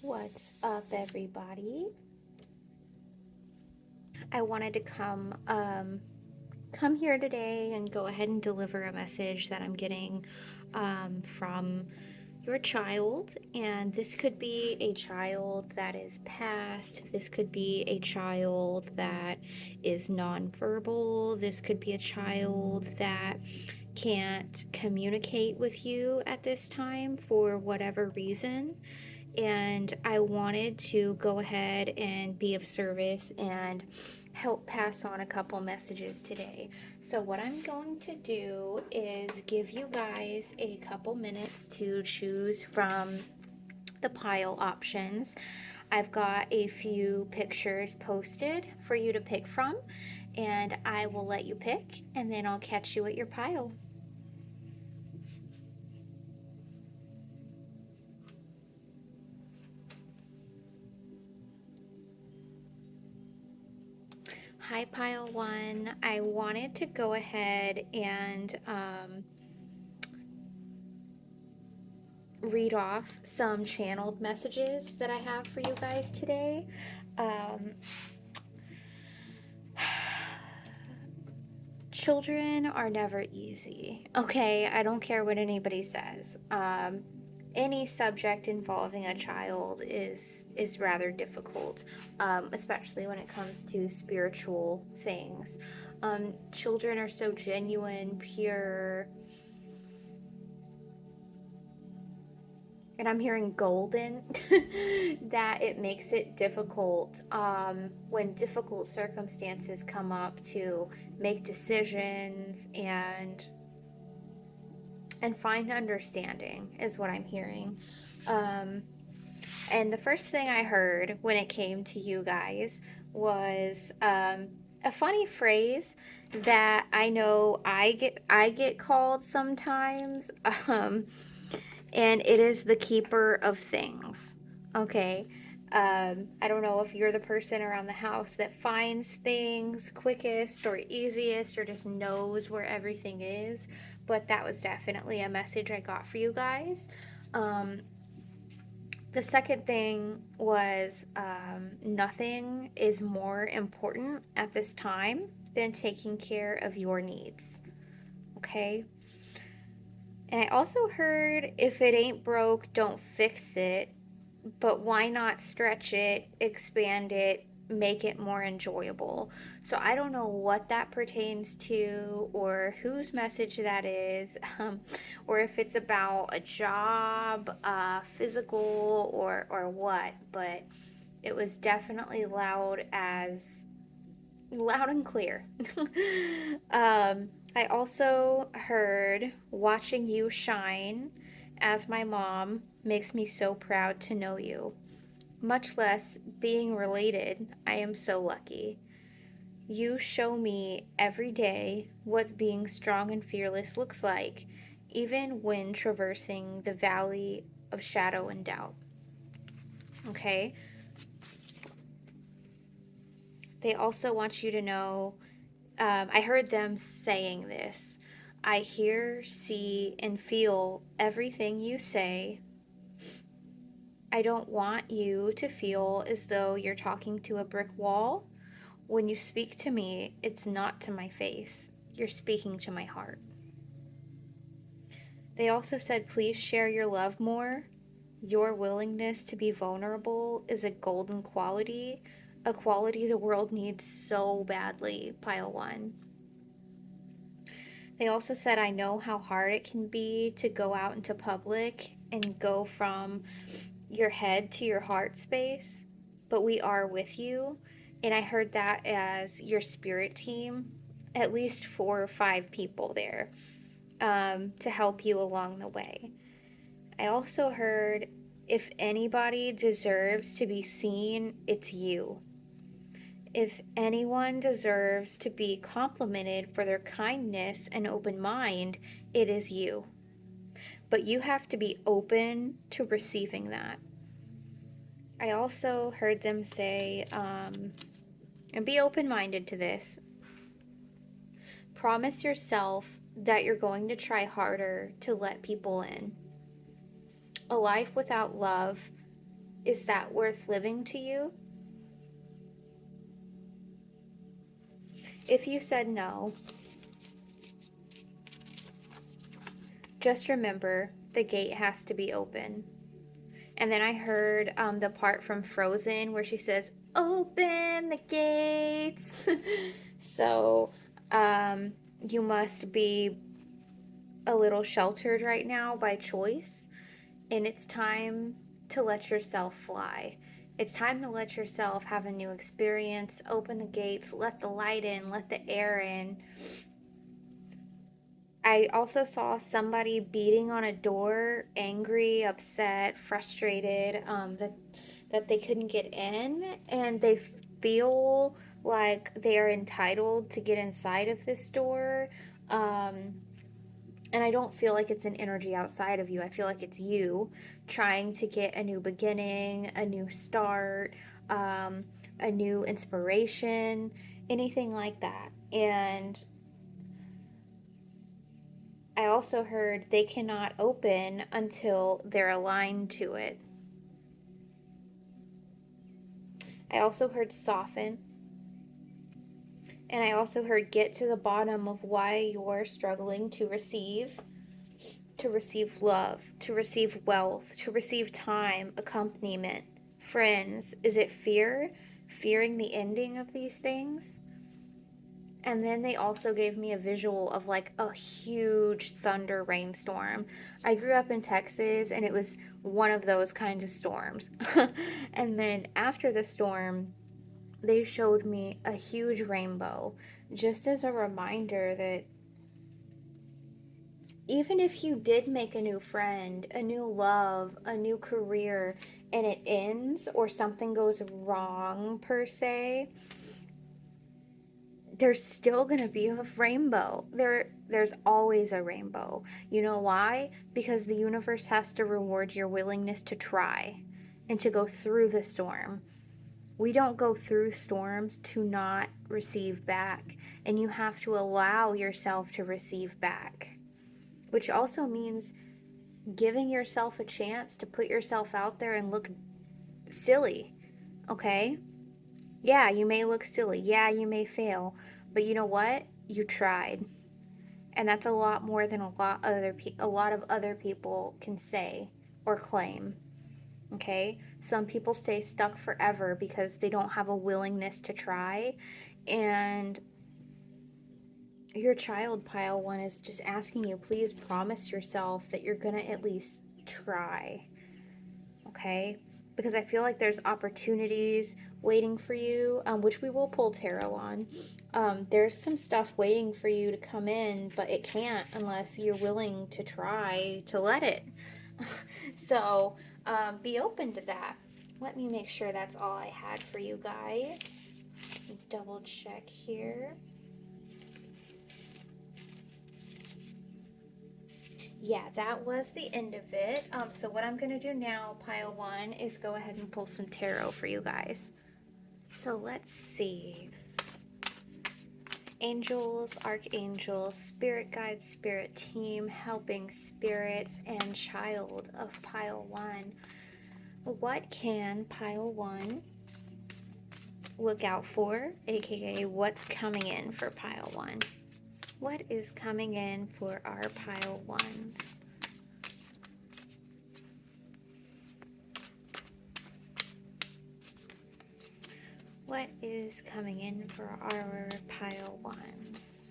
What's up, everybody? I wanted to come here today and go ahead and deliver a message that I'm getting from your child. And this could be a child that is past. This could be a child that is nonverbal. This could be a child that can't communicate with you at this time for whatever reason. And I wanted to go ahead and be of service and help pass on a couple messages today. So, what I'm going to do is give you guys a couple minutes to choose from the pile options. I've got a few pictures posted for you to pick from, and I will let you pick, and then I'll catch you at your pile. Hi, Pile One. I wanted to go ahead and read off some channeled messages that I have for you guys today. Um, Children are never easy. Okay, I don't care what anybody says. Any subject involving a child is rather difficult, especially when it comes to spiritual things. Children are so genuine, pure, and I'm hearing golden, that it makes it difficult when difficult circumstances come up to make decisions and find understanding is what I'm hearing. Um, and the first thing I heard when it came to you guys was a funny phrase that I know I get called sometimes, and it is the keeper of things. Okay. I don't know if you're the person around the house that finds things quickest or easiest or just knows where everything is, but that was definitely a message I got for you guys. Um, the second thing was nothing is more important at this time than taking care of your needs. Okay. And I also heard if it ain't broke, don't fix it. But why not stretch it, expand it, make it more enjoyable? So I don't know what that pertains to or whose message that is, or if it's about a job, physical, or what. But it was definitely loud and clear. I also heard watching you shine as my mom makes me so proud to know you. Much less being related, I am so lucky. You show me every day what being strong and fearless looks like, even when traversing the valley of shadow and doubt. Okay? They also want you to know, I heard them saying this. I hear, see, and feel everything you say. I don't want you to feel as though you're talking to a brick wall. When you speak to me, it's not to my face. You're speaking to my heart. They also said, please share your love more. Your willingness to be vulnerable is a golden quality, a quality the world needs so badly, Pile One. They also said, I know how hard it can be to go out into public and go from your head to your heart space, but we are with you. And I heard that as your spirit team, at least 4 or 5 people there, to help you along the way. I also heard if anybody deserves to be seen, it's you. If anyone deserves to be complimented for their kindness and open mind, it is you. But you have to be open to receiving that. I also heard them say, and be open minded to this, promise yourself that you're going to try harder to let people in. A life without love Is that worth living to you? If you said no, just remember the gate has to be open. And then I heard the part from Frozen where she says, "Open the gates." So um, you must be a little sheltered right now by choice, and it's time to let yourself fly. It's time to let yourself have a new experience. Open the gates, let the light in, let the air in. I also saw somebody beating on a door, angry, upset, frustrated, that they couldn't get in, and they feel like they are entitled to get inside of this door. Um, and I don't feel like it's an energy outside of you. I feel like it's you trying to get a new beginning, a new start, um, a new inspiration, anything like that. And I also heard they cannot open until they're aligned to it. I also heard soften, and I also heard get to the bottom of why you're struggling to receive love, to receive wealth, to receive time, accompaniment, friends. Is it fear? Fearing the ending of these things? And then they also gave me a visual of like a huge thunder rainstorm. I grew up in Texas and it was one of those kind of storms. And then after the storm, they showed me a huge rainbow, just as a reminder that even if you did make a new friend, a new love, a new career, and it ends or something goes wrong per se, there's still going to be a rainbow. There's always a rainbow. You know why? Because the universe has to reward your willingness to try and to go through the storm. We don't go through storms to not receive back, and you have to allow yourself to receive back, which also means giving yourself a chance to put yourself out there and look silly, okay? Yeah, you may look silly. Yeah, you may fail. But you know what? You tried. And that's a lot more than a lot of other people can say or claim. Okay? Some people stay stuck forever because they don't have a willingness to try. And your child pile one is just asking you, please promise yourself that you're going to at least try. Okay? Because I feel like there's opportunities waiting for you, which we will pull tarot on. There's some stuff waiting for you to come in, but it can't unless you're willing to try to let it. So be open to that. Let me make sure that's all I had for you guys. Double check here. Yeah, that was the end of it. So what I'm going to do now, pile one, is go ahead and pull some tarot for you guys. So let's see. Angels, archangels, spirit guides, spirit team, helping spirits, and child of pile one. What can pile one look out for, aka what's coming in for pile one? What is coming in for our pile ones? What is coming in for our pile ones?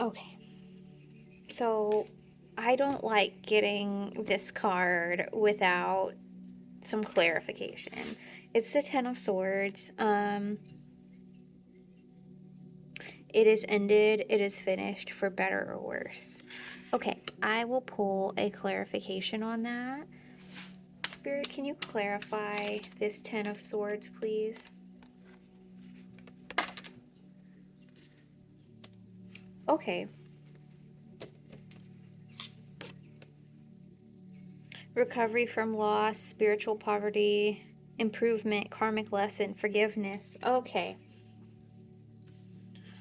Okay, so I don't like getting this card without some clarification. It's the Ten of Swords. It is ended, it is finished, for better or worse. Okay, I will pull a clarification on that. Spirit, can you clarify this Ten of Swords, please? Okay. Recovery from loss, spiritual poverty, improvement, karmic lesson, forgiveness. Okay.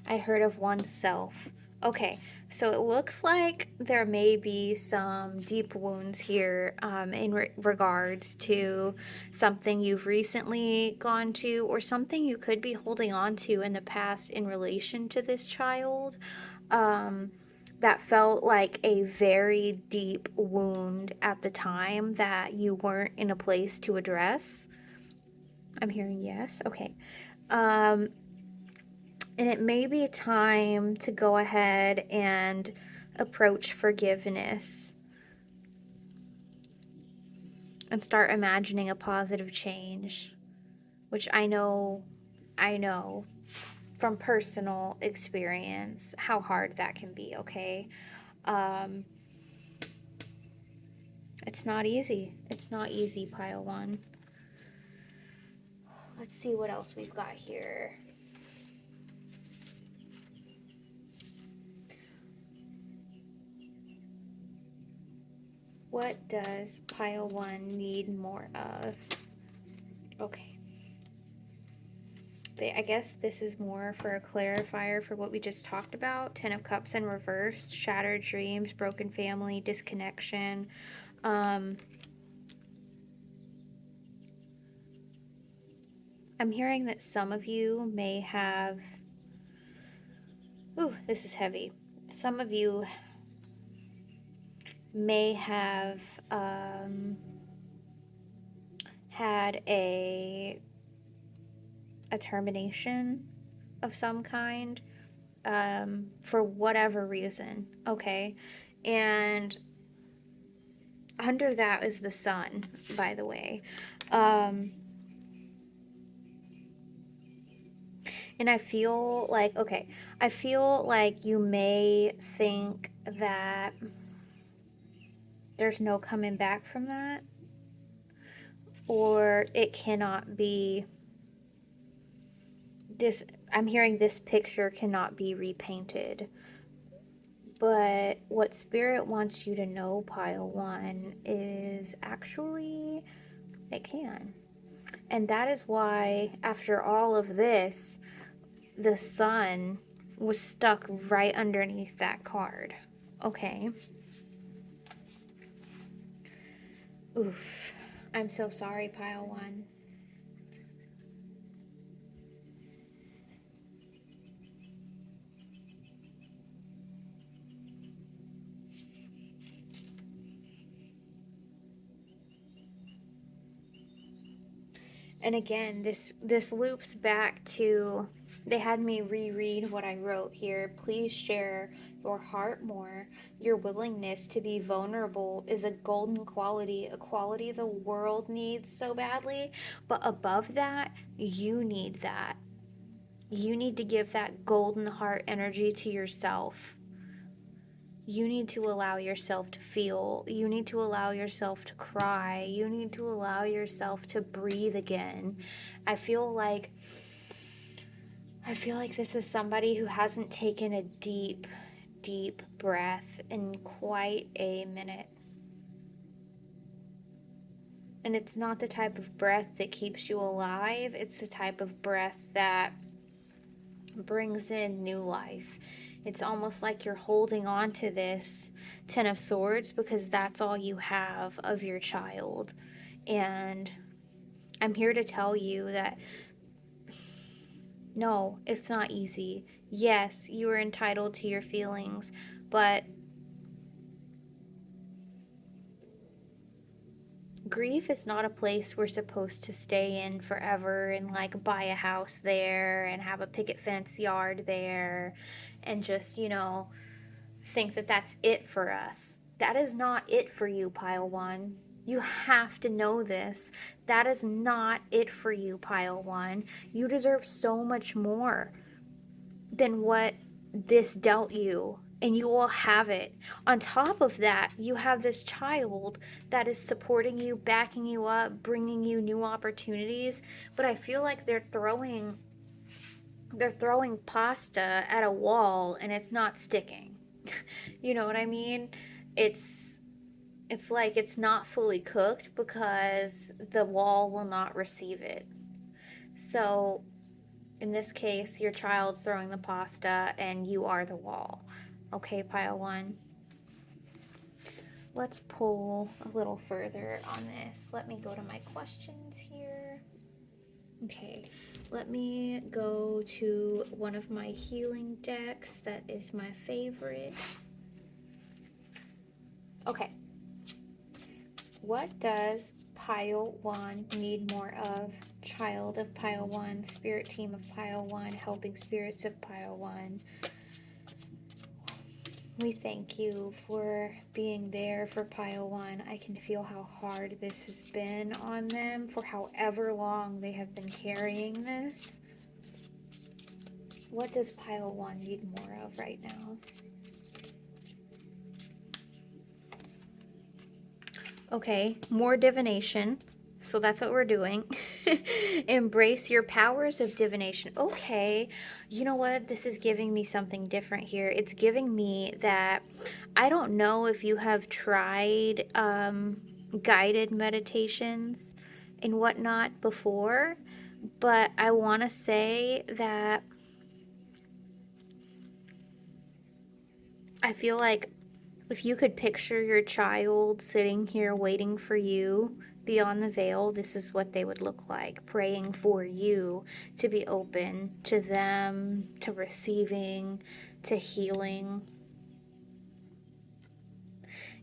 I heard of oneself. Okay, so it looks like there may be some deep wounds here in regards to something you've recently gone to or something you could be holding on to in the past in relation to this child. Um, that felt like a very deep wound at the time that you weren't in a place to address. I'm hearing yes. Okay. Um, and it may be time to go ahead and approach forgiveness and start imagining a positive change, which I know from personal experience how hard that can be, okay? Um, it's not easy. It's not easy, pile one. Let's see what else we've got here. What does pile one need more of? Okay. I guess this is more for a clarifier for what we just talked about. Ten of Cups in reverse, shattered dreams, broken family, disconnection. Um, I'm hearing that some of you may have. Ooh, this is heavy. Some of you may have had a termination of some kind for whatever reason. Okay, and under that is the sun, by the way. Um, and I feel like, okay, I feel like you may think that there's no coming back from that, or it cannot be this. I'm hearing this picture cannot be repainted. But what Spirit wants you to know, Pile One, is actually it can. And that is why, after all of this, the sun was stuck right underneath that card. Okay. Oof. I'm so sorry, Pile One. And again, this loops back to they had me reread what I wrote here. Please share your heart more. Your willingness to be vulnerable is a golden quality, a quality the world needs so badly. But above that, you need that. You need to give that golden heart energy to yourself. You need to allow yourself to feel. You need to allow yourself to cry. You need to allow yourself to breathe again. I feel like I feel like this is somebody who hasn't taken a deep, deep breath in quite a minute. And it's not the type of breath that keeps you alive. It's the type of breath that brings in new life. It's almost like you're holding on to this Ten of Swords because that's all you have of your child. And I'm here to tell you that no, it's not easy. Yes, you are entitled to your feelings, but grief is not a place we're supposed to stay in forever and like buy a house there and have a picket fence yard there and just, think that that's it for us. That is not it for you, Pile One. You have to know this. That is not it for you, Pile One. You deserve so much more than what this dealt you, and you will have it. On top of that, you have this child that is supporting you, backing you up, bringing you new opportunities. But I feel like they're throwing pasta at a wall and it's not sticking. You know what I mean? It's It's like it's not fully cooked because the wall will not receive it. So in this case, your child's throwing the pasta and you are the wall. Okay, pile one. Let's pull a little further on this. Let me go to my questions here. Okay, let me go to one of my healing decks that is my favorite. Okay, what does pile one need more of? Child of pile one, spirit team of pile one, helping spirits of pile one. We thank you for being there for pile one. I can feel how hard this has been on them for however long they have been carrying this. What does pile one need more of right now? Okay, more divination. So that's what we're doing. Embrace your powers of divination. Okay, you know what? This is giving me something different here. It's giving me that I don't know if you have tried guided meditations and whatnot before, but I want to say that I feel like if you could picture your child sitting here waiting for you beyond the veil, this is what they would look like, praying for you to be open to them, to receiving, to healing.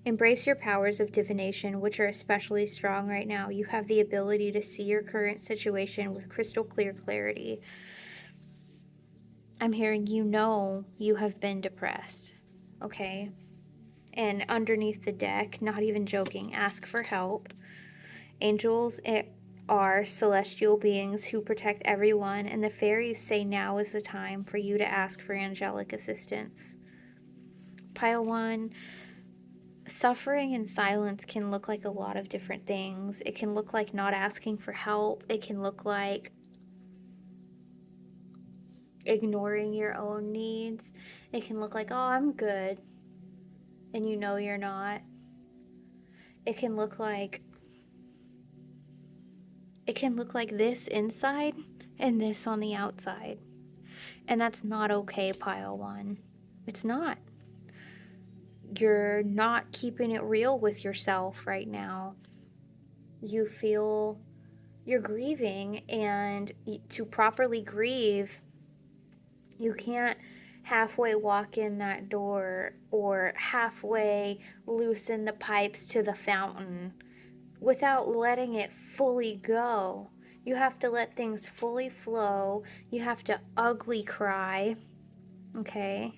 Embrace your powers of divination, which are especially strong right now. You have the ability to see your current situation with crystal clear clarity. I'm hearing you know you have been depressed, okay? And underneath the deck, not even joking, ask for help. Angels are celestial beings who protect everyone, and the fairies say now is the time for you to ask for angelic assistance. Pile one, suffering in silence can look like a lot of different things. It can look like not asking for help. It can look like ignoring your own needs. It can look like, oh, I'm good, and you know you're not. It can look like this inside and this on the outside. And that's not okay, pile one. It's not. You're not keeping it real with yourself right now. You feel you're grieving, and to properly grieve, you can't halfway walk in that door or halfway loosen the pipes to the fountain without letting it fully go. You have to let things fully flow. You have to ugly cry, okay?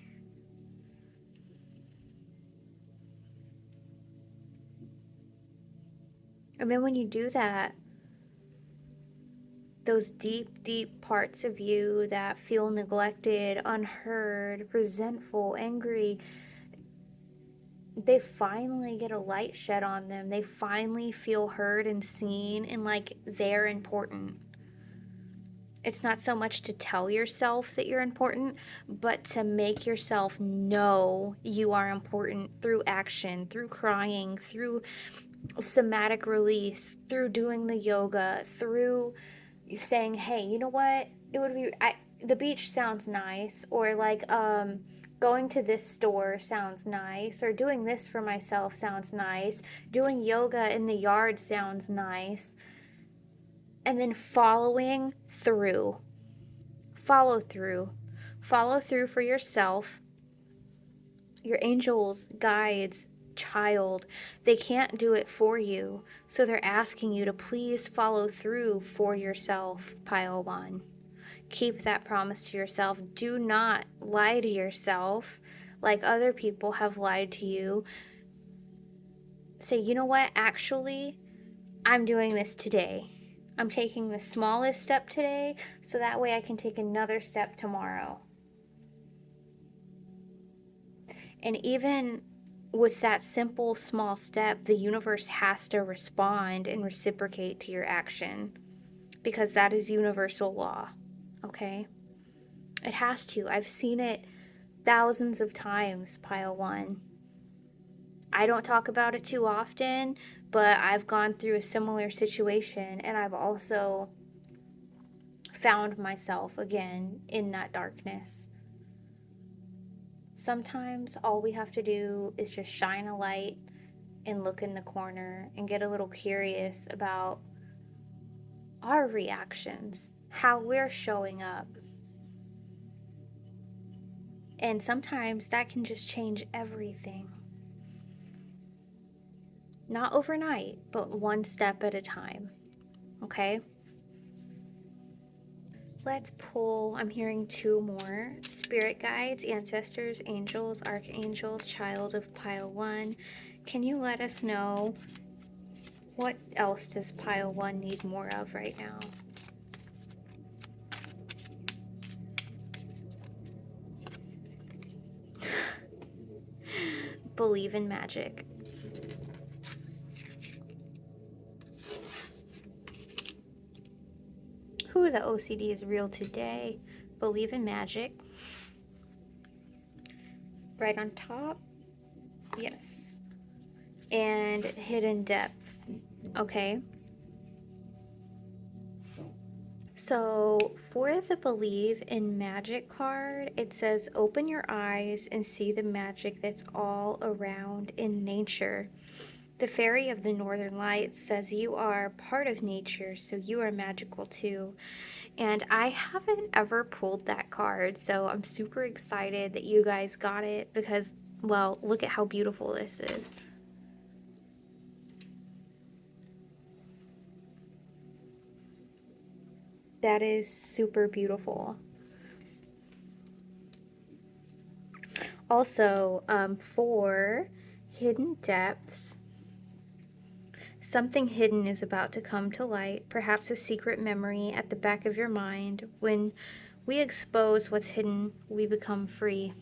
And then when you do that, those deep, deep parts of you that feel neglected, unheard, resentful, angry, they finally get a light shed on them. They finally feel heard and seen and like they're important. It's not so much to tell yourself that you're important, but to make yourself know you are important through action, through crying, through somatic release, through doing the yoga, through saying, hey, you know what, it would be the beach sounds nice, or like going to this store sounds nice, or doing this for myself sounds nice, doing yoga in the yard sounds nice, and then follow through follow through for yourself, your angels, guides, child. They can't do it for you, so they're asking you to please follow through for yourself, pile one. Keep that promise to yourself. Do not lie to yourself like other people have lied to you. Say, you know what? Actually, I'm doing this today. I'm taking the smallest step today so that way I can take another step tomorrow. And even with that simple small step, the universe has to respond and reciprocate to your action because that is universal law. Okay? It has to. I've seen it thousands of times, pile one. I don't talk about it too often, but I've gone through a similar situation, and I've also found myself again in that darkness. Sometimes all we have to do is just shine a light and look in the corner and get a little curious about our reactions, how we're showing up. And sometimes that can just change everything. Not overnight, but one step at a time. Okay? Let's pull. I'm hearing two more spirit guides, ancestors, angels, archangels, child of pile one. Can you let us know what else does pile one need more of right now? Believe in magic. Who the OCD is real today. Believe in magic. Right on top. Yes. And hidden depths. Okay. So for the believe in magic card, it says open your eyes and see the magic that's all around in nature. The fairy of the northern lights says you are part of nature, so you are magical too. And I haven't ever pulled that card, so I'm super excited that you guys got it because, well, look at how beautiful this is. That is super beautiful. Also, for hidden depths, something hidden is about to come to light, perhaps a secret memory at the back of your mind. When we expose what's hidden, we become free.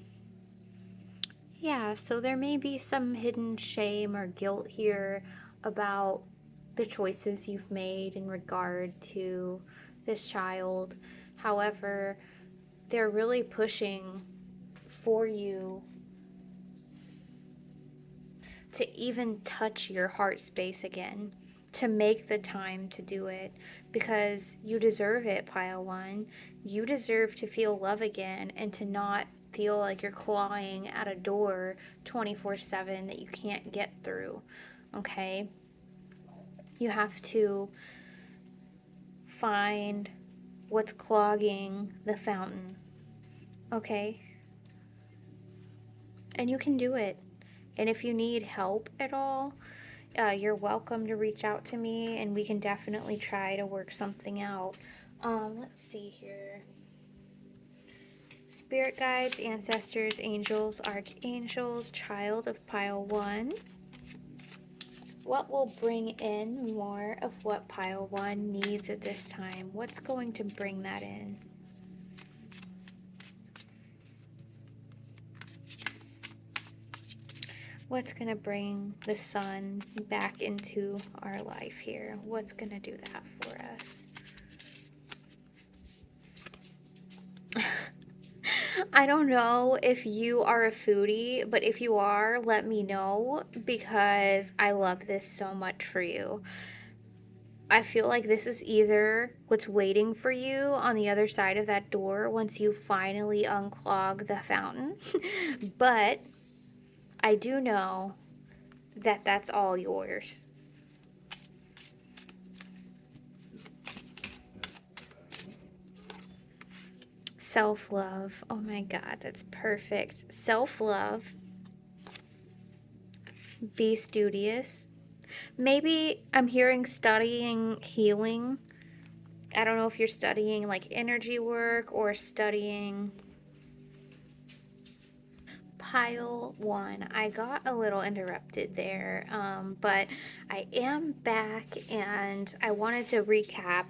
Yeah, so there may be some hidden shame or guilt here about the choices you've made in regard to this child. However, they're really pushing for you to even touch your heart space again, to make the time to do it because you deserve it, pile one. You deserve to feel love again and to not feel like you're clawing at a door 24/7 that you can't get through. Okay? You have to find what's clogging the fountain. Okay? And you can do it. And if you need help at all, you're welcome to reach out to me and we can definitely try to work something out. Let's see here. Spirit guides, ancestors, angels, archangels, child of pile one. What will bring in more of what pile one needs at this time? What's going to bring that in? What's going to bring the sun back into our life here? What's going to do that for us? I don't know if you are a foodie, but if you are, let me know because I love this so much for you. I feel like this is either what's waiting for you on the other side of that door once you finally unclog the fountain. But I do know that that's all yours. Self love. Oh my God, that's perfect. Self love. Be studious. Maybe I'm hearing studying healing. I don't know if you're studying like energy work or studying pile one. I got a little interrupted there, but I am back and I wanted to recap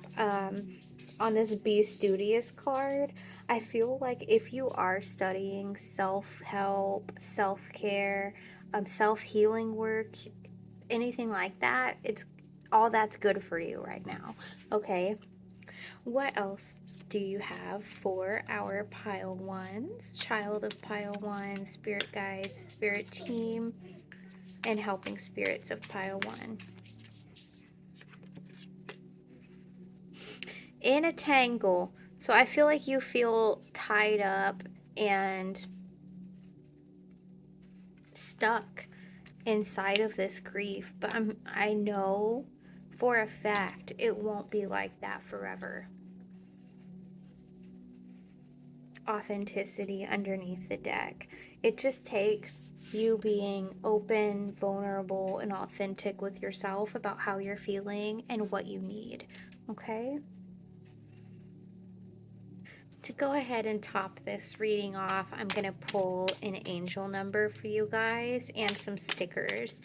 on this Be Studious card. I feel like if you are studying self-help, self-care, self-healing work, anything like that, it's all that's good for you right now. Okay. What else do you have for our pile ones? Child of pile one, spirit guides, spirit team, and helping spirits of pile 1. In a tangle. So I feel like you feel tied up and stuck inside of this grief, but I know for a fact it won't be like that forever. Authenticity underneath the deck. It just takes you being open, vulnerable, and authentic with yourself about how you're feeling and what you need. Okay? To go ahead and top this reading off, I'm going to pull an angel number for you guys and some stickers.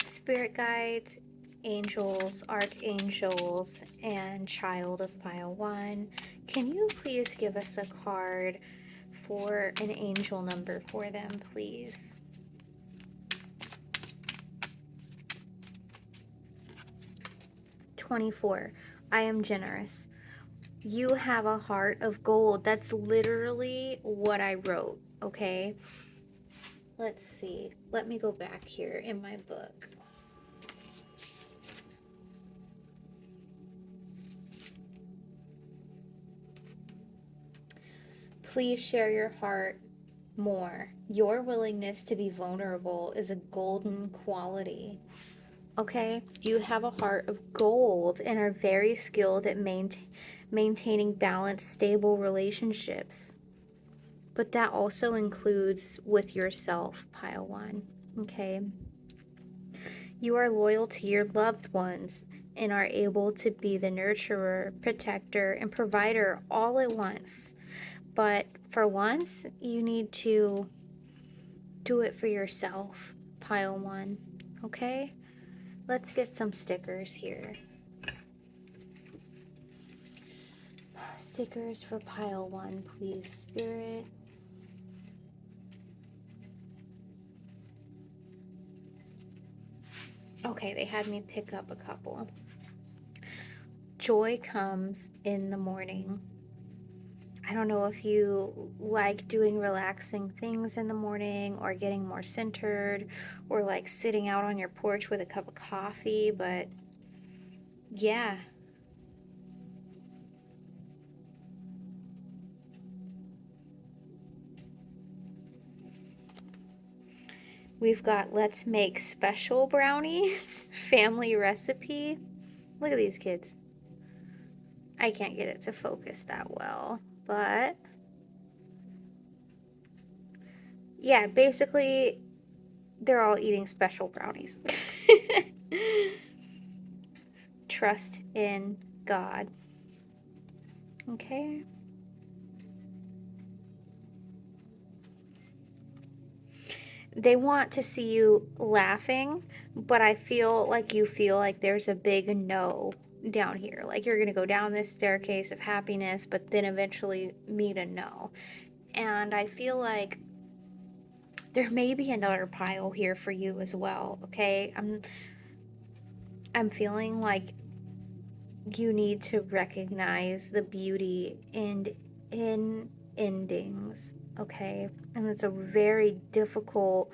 Spirit guides, angels, archangels, and child of pile 1. Can you please give us a card for an angel number for them, please? 24. I am generous. You have a heart of gold. That's literally what I wrote, okay? Let's see. Let me go back here in my book. Please share your heart more. Your willingness to be vulnerable is a golden quality. Okay? You have a heart of gold and are very skilled at maintaining balanced, stable relationships. But that also includes with yourself, pile 1. Okay? You are loyal to your loved ones and are able to be the nurturer, protector, and provider all at once. But for once, you need to do it for yourself, pile 1. Okay? Let's get some stickers here. Stickers for pile 1, please, Spirit. Okay, they had me pick up a couple. Joy comes in the morning. I don't know if you like doing relaxing things in the morning or getting more centered or like sitting out on your porch with a cup of coffee, but yeah. We've got let's make special brownies, family recipe. Look at these kids. I can't get it to focus that well, but yeah, basically they're all eating special brownies. Trust in God. Okay. They want to see you laughing, but I feel like there's a big no down here. Like you're going to go down this staircase of happiness, but then eventually meet a no. And I feel like there may be another pile here for you as well, okay? I'm feeling like you need to recognize the beauty in endings, okay? And it's a very difficult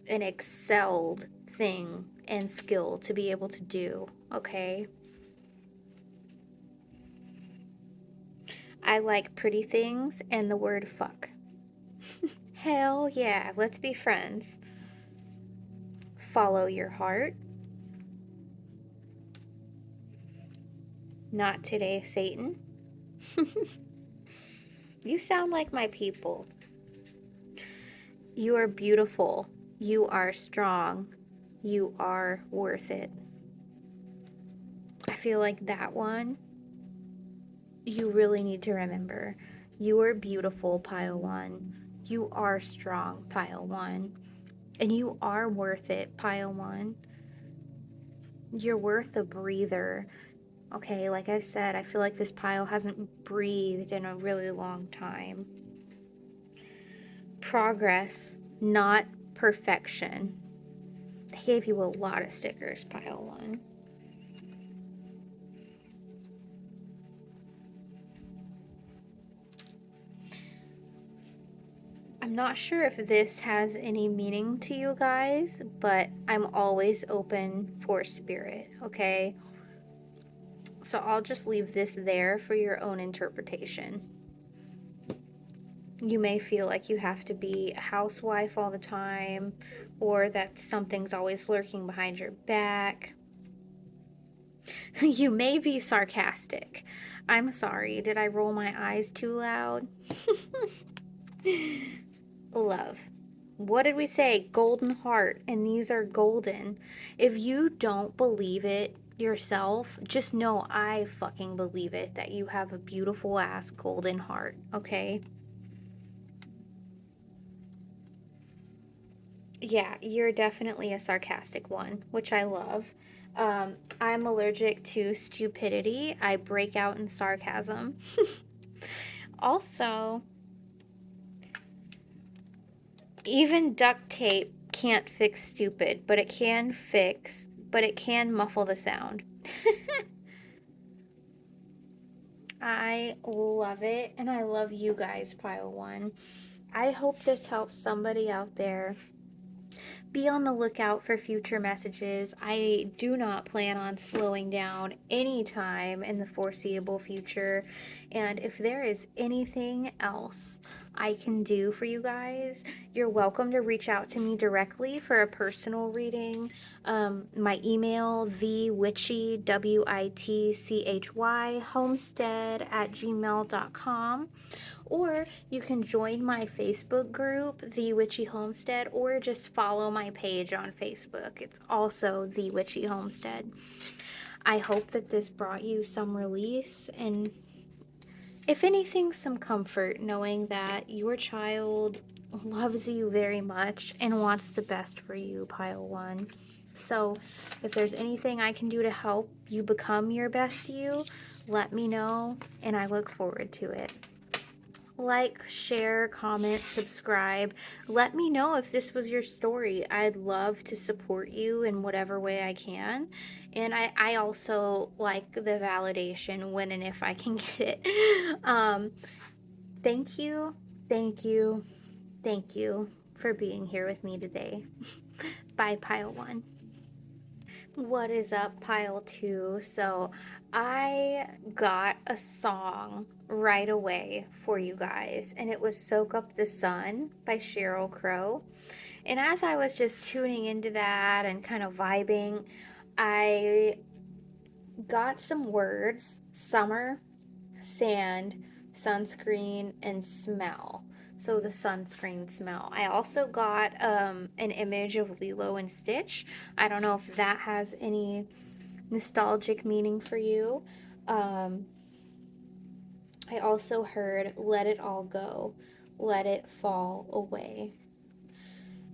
and excelled thing and skill to be able to do, okay? I like pretty things and the word fuck. Hell yeah, let's be friends. Follow your heart. Not today, Satan. You sound like my people. You are beautiful. You are strong. You are worth it. I feel like that one you really need to remember. You are beautiful, pile 1. You are strong, pile 1. And you are worth it, pile 1. You're worth a breather. Okay, like I said, I feel like this pile hasn't breathed in a really long time. Progress, not perfection. They gave you a lot of stickers, pile 1. I'm not sure if this has any meaning to you guys, but I'm always open for spirit, okay? So I'll just leave this there for your own interpretation. You may feel like you have to be a housewife all the time, or that something's always lurking behind your back. You may be sarcastic. I'm sorry, did I roll my eyes too loud? Love. What did we say? Golden heart, and these are golden. If you don't believe it yourself, just know I fucking believe it that you have a beautiful ass golden heart, okay? Yeah, you're definitely a sarcastic one, which I love. I'm allergic to stupidity. I break out in sarcasm. Also, even duct tape can't fix stupid, but it can muffle the sound. I love it, and I love you guys, Pile One. I hope this helps somebody out there. Be on the lookout for future messages. I do not plan on slowing down anytime in the foreseeable future. And if there is anything else I can do for you guys, you're welcome to reach out to me directly for a personal reading. My email, thewitchy, WITCHY, homestead at gmail.com. Or you can join my Facebook group, The Witchy Homestead, or just follow my page on Facebook. It's also The Witchy Homestead. I hope that this brought you some release and, if anything, some comfort knowing that your child loves you very much and wants the best for you, Pile One. So, if there's anything I can do to help you become your best you, let me know, and I look forward to it. Like, share, comment, subscribe. Let me know if this was your story. I'd love to support you in whatever way I can. And I also like the validation when and if I can get it. Thank you, thank you, thank you for being here with me today. Bye, Pile One. What is up, Pile 2? So, I got a song right away for you guys, and it was Soak Up the Sun by Sheryl Crow. And as I was just tuning into that and kind of vibing, I got some words: summer, sand, sunscreen, and smell. So the sunscreen smell. I also got an image of Lilo and Stitch. I don't know if that has any nostalgic meaning for you. Um, I also heard let it all go, let it fall away.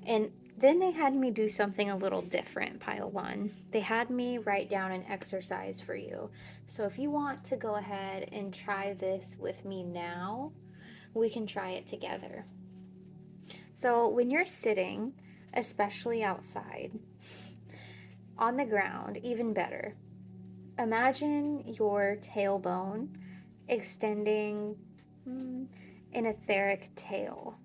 And then they had me do something a little different, Pile One. They had me write down an exercise for you. So if you want to go ahead and try this with me now, we can try it together. So when you're sitting, especially outside, on the ground, even better, imagine your tailbone extending an etheric tail,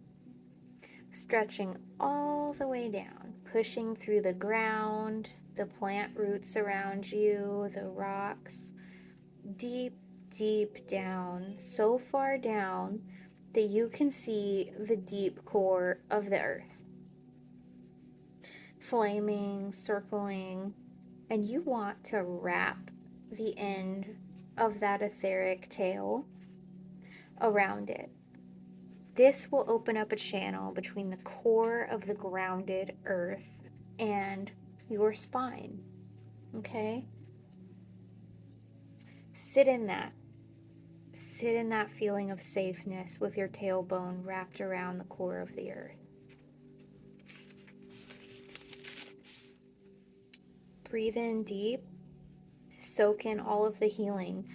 stretching all the way down, pushing through the ground, the plant roots around you, the rocks, deep, deep down, so far down that you can see the deep core of the earth, flaming, circling, and you want to wrap the end of that etheric tail around it. This will open up a channel between the core of the grounded earth and your spine. Okay? Sit in that. Sit in that feeling of safeness with your tailbone wrapped around the core of the earth. Breathe in deep. Soak in all of the healing.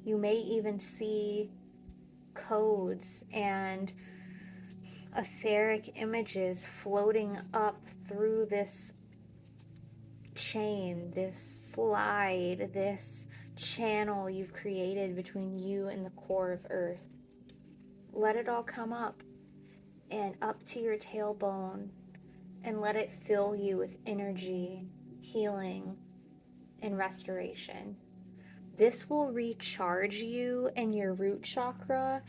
You may even see codes and etheric images floating up through this chain, this slide, this channel you've created between you and the core of Earth. Let it all come up. and up to your tailbone, and let it fill you with energy, healing, and restoration. This will recharge you and your root chakra,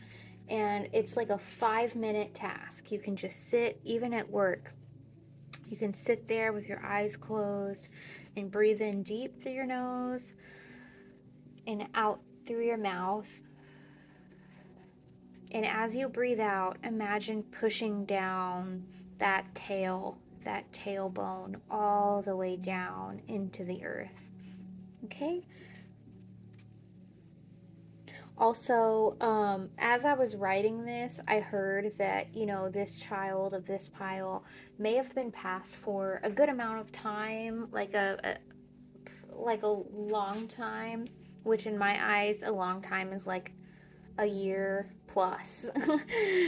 and it's like a 5-minute task. You can just sit, even at work. You can sit there with your eyes closed and breathe in deep through your nose and out through your mouth. And as you breathe out, imagine pushing down that tailbone, all the way down into the earth. Okay? Also, as I was writing this, I heard that, this child of this pile may have been passed for a good amount of time, like a long time, which in my eyes, a long time is like a year plus.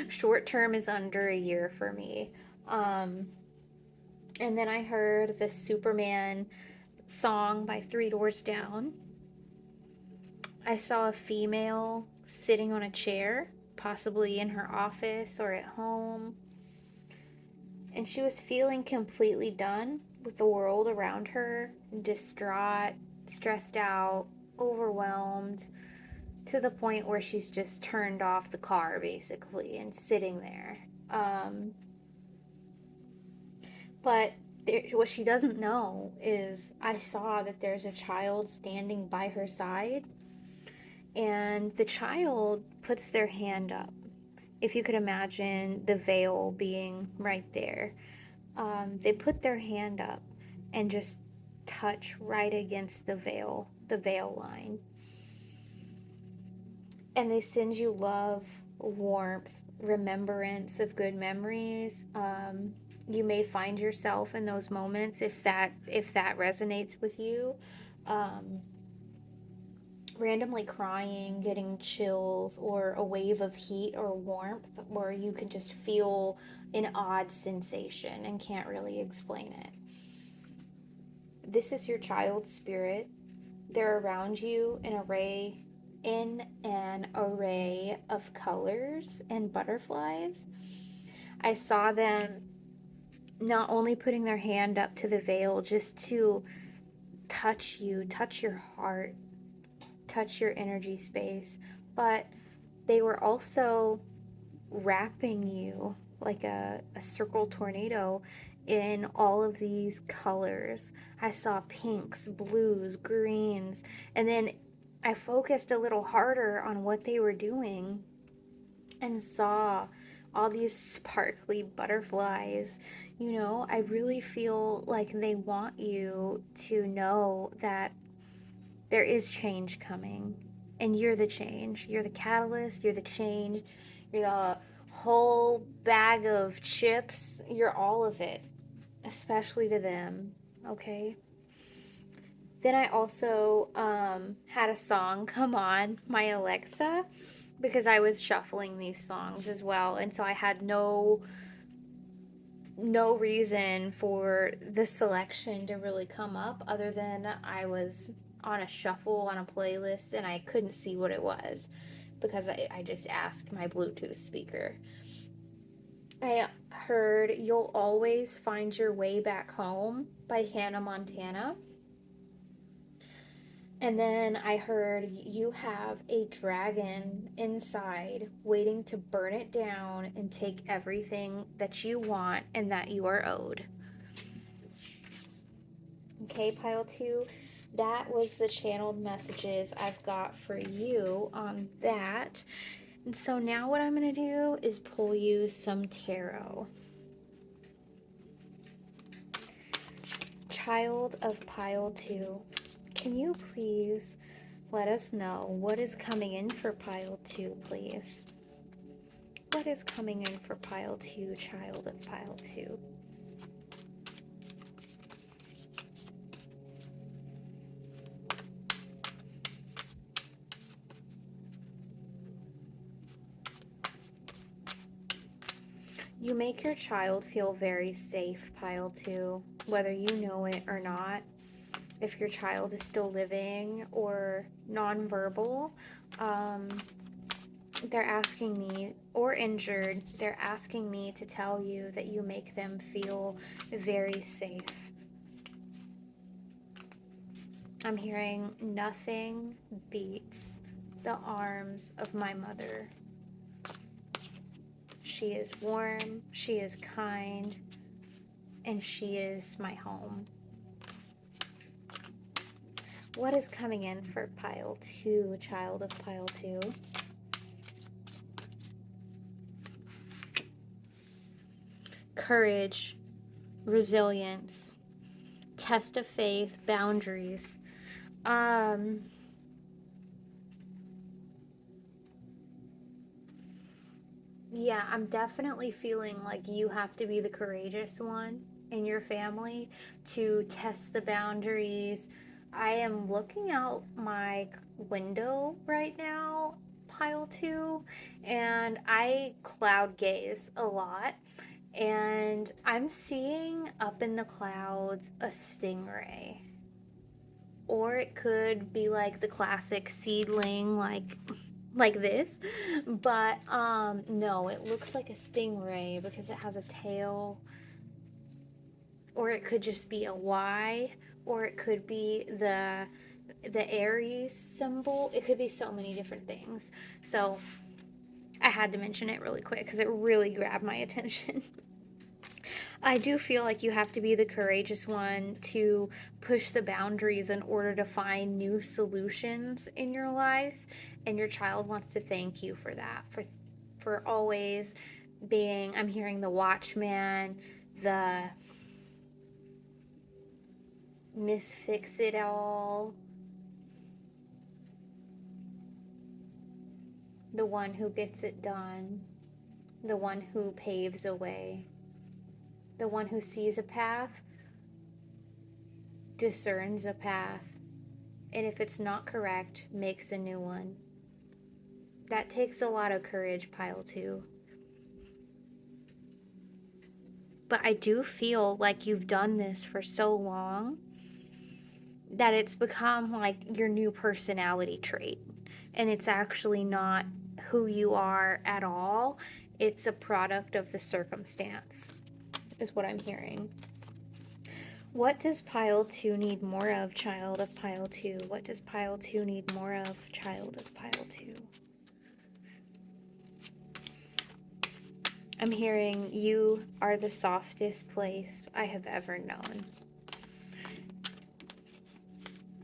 Short term is under a year for me. Um, and then I heard the Superman song by Three Doors Down. I saw a female sitting on a chair, possibly in her office or at home, and she was feeling completely done with the world around her, distraught, stressed out, overwhelmed, to the point where she's just turned off the car basically and sitting there. Um, but what she doesn't know is I saw that there's a child standing by her side, and the child puts their hand up. If you could imagine the veil being right there, they put their hand up and just touch right against the veil line. And they send you love, warmth, remembrance of good memories. You may find yourself in those moments if that resonates with you. Um, Randomly crying, getting chills, or a wave of heat or warmth, where you can just feel an odd sensation and can't really explain it. This is your child's spirit. They're around you in an array of colors and butterflies. I saw them not only putting their hand up to the veil just to touch you, touch your heart, touch your energy space, but they were also wrapping you like a circle tornado in all of these colors. I saw pinks, blues, greens, and then I focused a little harder on what they were doing and saw all these sparkly butterflies. I really feel like they want you to know that there is change coming, and you're the change. You're the catalyst, you're the change, you're the whole bag of chips, you're all of it, especially to them. Okay? Then I also had a song come on my Alexa because I was shuffling these songs as well, and so I had no reason for the selection to really come up other than I was on a shuffle on a playlist and I couldn't see what it was because I just asked my Bluetooth speaker. I heard You'll Always Find Your Way Back Home by Hannah Montana. And then I heard You Have a Dragon Inside waiting to burn it down and take everything that you want and that you are owed. Okay, pile two, that was the channeled messages I've got for you on that. And so now what I'm going to do is pull you some tarot. Child of pile two, can you please let us know what is coming in for pile two, please? What is coming in for pile two, child of pile two? You make your child feel very safe, pile two, whether you know it or not. If your child is still living or nonverbal, um, they're asking me, or injured, they're asking me to tell you that you make them feel very safe. I'm hearing nothing beats the arms of my mother. She is warm, she is kind, and she is my home. What is coming in for pile 2, child of pile 2? Courage, resilience, test of faith, boundaries. Yeah, I'm definitely feeling like you have to be the courageous one in your family to test the boundaries. I am looking out my window right now, pile 2, and I cloud gaze a lot. And I'm seeing up in the clouds a stingray. Or it could be like the classic seedling, like this. But no, it looks like a stingray because it has a tail. Or it could just be a Y, or it could be the Aries symbol. It could be so many different things. So I had to mention it really quick because it really grabbed my attention. I do feel like you have to be the courageous one to push the boundaries in order to find new solutions in your life, and your child wants to thank you for that, for always being, I'm hearing the watchman, the Miss Fix It All, the one who gets it done, the one who paves a way, the one who sees a path, discerns a path, and if it's not correct, makes a new one. That takes a lot of courage, pile 2. But I do feel like you've done this for so long that it's become like your new personality trait. And it's actually not who you are at all. It's a product of the circumstance, is what I'm hearing. What does pile 2 need more of, child of pile 2? What does pile 2 need more of, child of pile 2? I'm hearing you are the softest place I have ever known.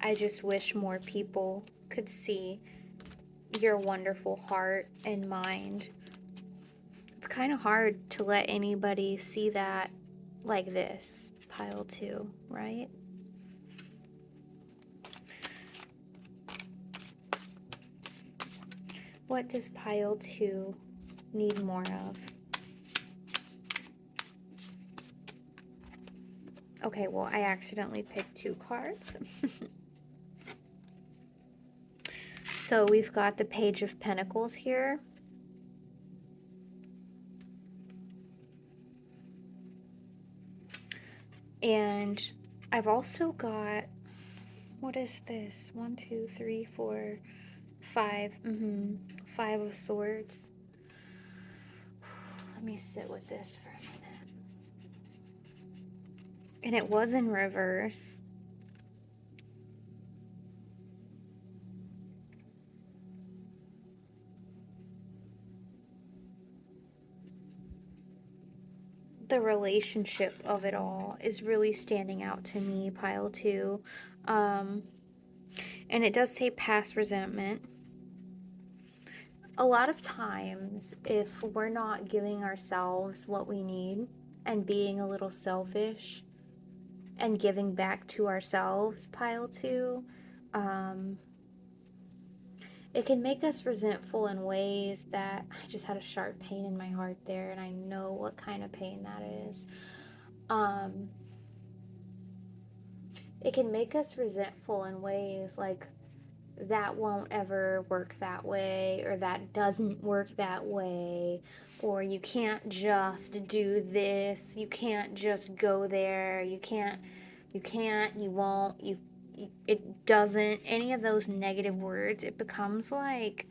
I just wish more people could see your wonderful heart and mind. It's kind of hard to let anybody see that like this, pile 2, right? What does pile 2 need more of? Okay, well, I accidentally picked 2 cards. So we've got the Page of Pentacles here. And I've also got, what is this? 1, 2, 3, 4, 5. 5 of Swords. Let me sit with this for a minute. And it was in reverse. The relationship of it all is really standing out to me, pile 2. And it does say past resentment. A lot of times, if we're not giving ourselves what we need and being a little selfish and giving back to ourselves, pile 2, it can make us resentful in ways that, I just had a sharp pain in my heart there, and I know what kind of pain that is. It can make us resentful in ways like, that won't ever work that way, or that doesn't work that way, or you can't just do this, you can't just go there, you won't, it doesn't, any of those negative words. It becomes like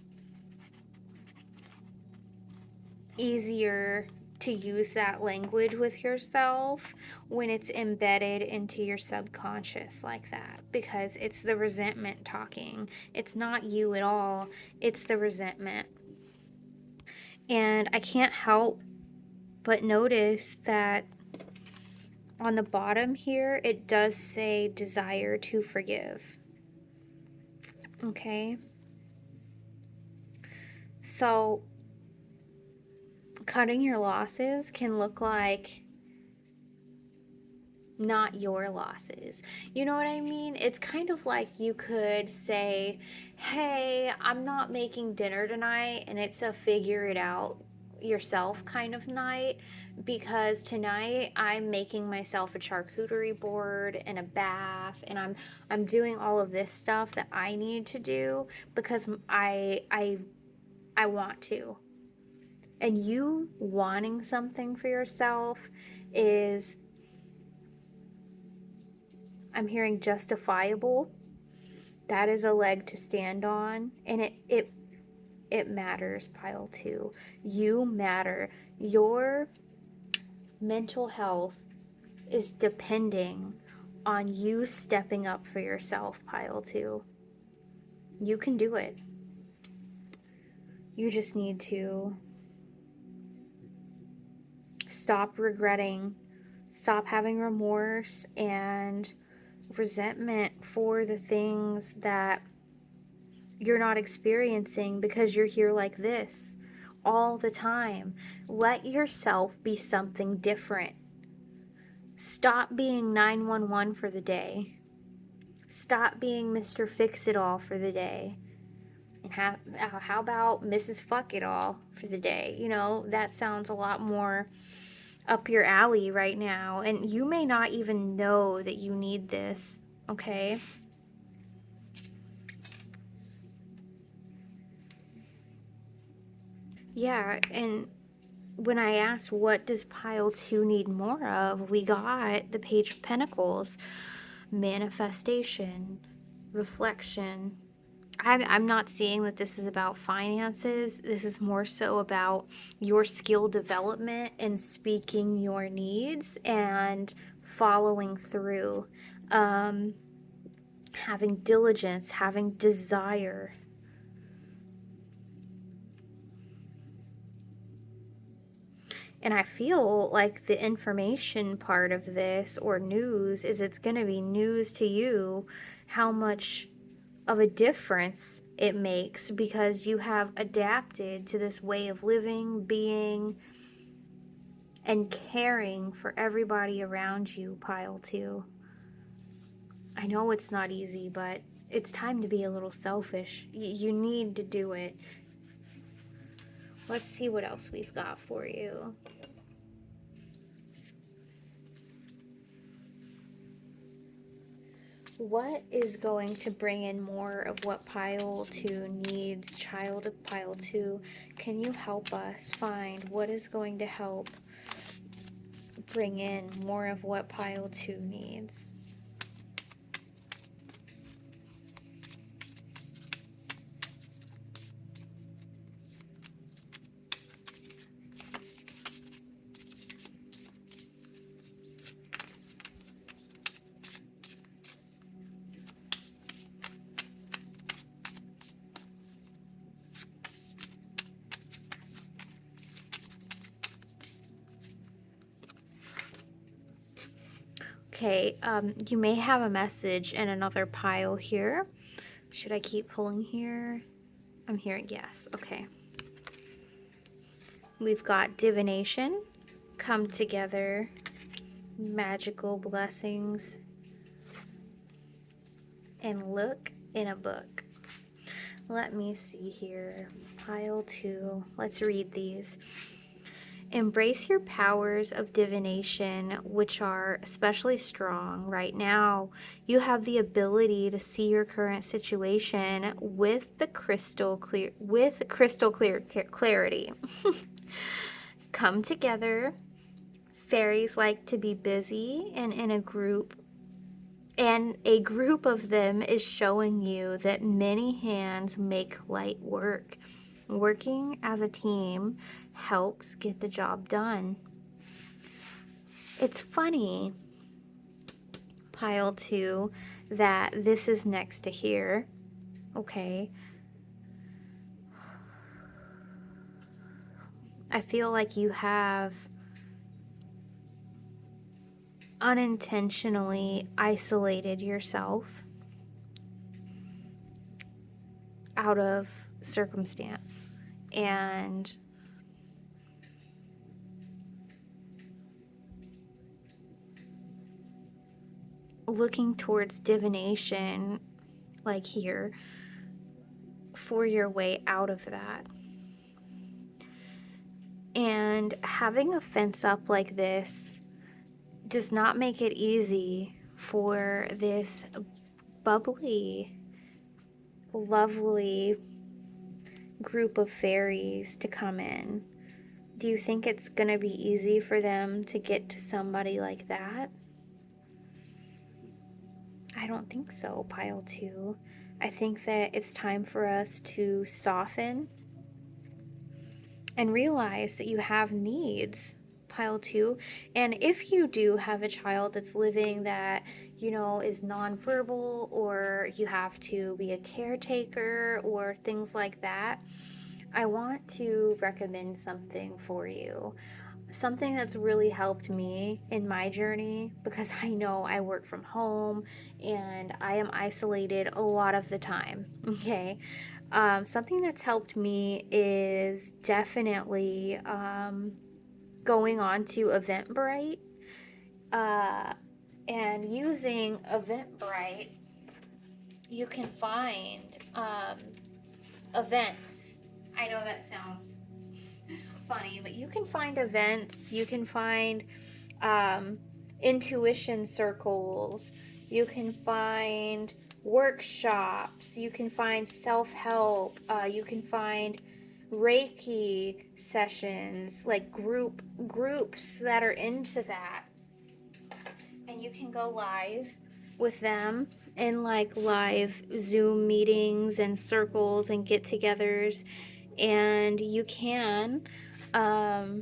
easier to use that language with yourself when it's embedded into your subconscious like that, because it's the resentment talking. It's not you at all, it's the resentment. And I can't help but notice that on the bottom here, it does say desire to forgive. Okay? So, cutting your losses can look like not your losses. You know what I mean? It's kind of like you could say, hey, I'm not making dinner tonight, and it's a figure it out yourself kind of night, because tonight I'm making myself a charcuterie board and a bath, and I'm doing all of this stuff that I need to do because I want to. And you wanting something for yourself is, I'm hearing justifiable. That is a leg to stand on, and it matters, pile 2. You matter. Your mental health is depending on you stepping up for yourself, pile 2. You can do it. You just need to stop regretting, stop having remorse and resentment for the things that you're not experiencing because you're here like this all the time. Let yourself be something different. Stop being 911 for the day. Stop being Mr. Fix It All for the day. And how about Mrs. Fuck It All for the day? You know, that sounds a lot more up your alley right now. And you may not even know that you need this, okay? Yeah, and when I asked what does pile 2 need more of, we got the Page of Pentacles, manifestation, reflection. I'm not seeing that this is about finances. This is more so about your skill development and speaking your needs and following through, having diligence, having desire. And I feel like the information part of this, or news, is it's going to be news to you how much of a difference it makes because you have adapted to this way of living, being, and caring for everybody around you, pile 2. I know it's not easy, but it's time to be a little selfish. You need to do it. Let's see what else we've got for you. What is going to bring in more of what pile 2 needs? Child of pile 2, can you help us find what is going to help bring in more of what pile 2 needs? Okay, you may have a message in another pile here. Should I keep pulling here? I'm hearing yes. Okay. We've got divination, come together, magical blessings, and look in a book. Let me see here. Pile 2. Let's read these. Embrace your powers of divination, which are especially strong right now. You have the ability to see your current situation with crystal clear clarity. Come together. Fairies like to be busy and in a group, and a group of them is showing you that many hands make light work. Working as a team helps get the job done. It's funny, pile 2, that this is next to here. Okay. I feel like you have unintentionally isolated yourself out of circumstance and looking towards divination, like here, for your way out of that. And having a fence up like this does not make it easy for this bubbly, lovely group of fairies to come in. Do you think it's going to be easy for them to get to somebody like that? I don't think so, pile 2. I think that it's time for us to soften and realize that you have needs, pile 2. And if you do have a child that's living that, is nonverbal, or you have to be a caretaker or things like that, I want to recommend something for you. Something that's really helped me in my journey, because I know I work from home and I am isolated a lot of the time. Okay. Something that's helped me is definitely going on to Eventbrite and using Eventbrite. You can find events. I know that sounds funny, but you can find events. You can find intuition circles. You can find workshops. You can find self-help. You can find Reiki sessions, like groups that are into that, and you can go live with them in like live Zoom meetings and circles and get-togethers, and you can um,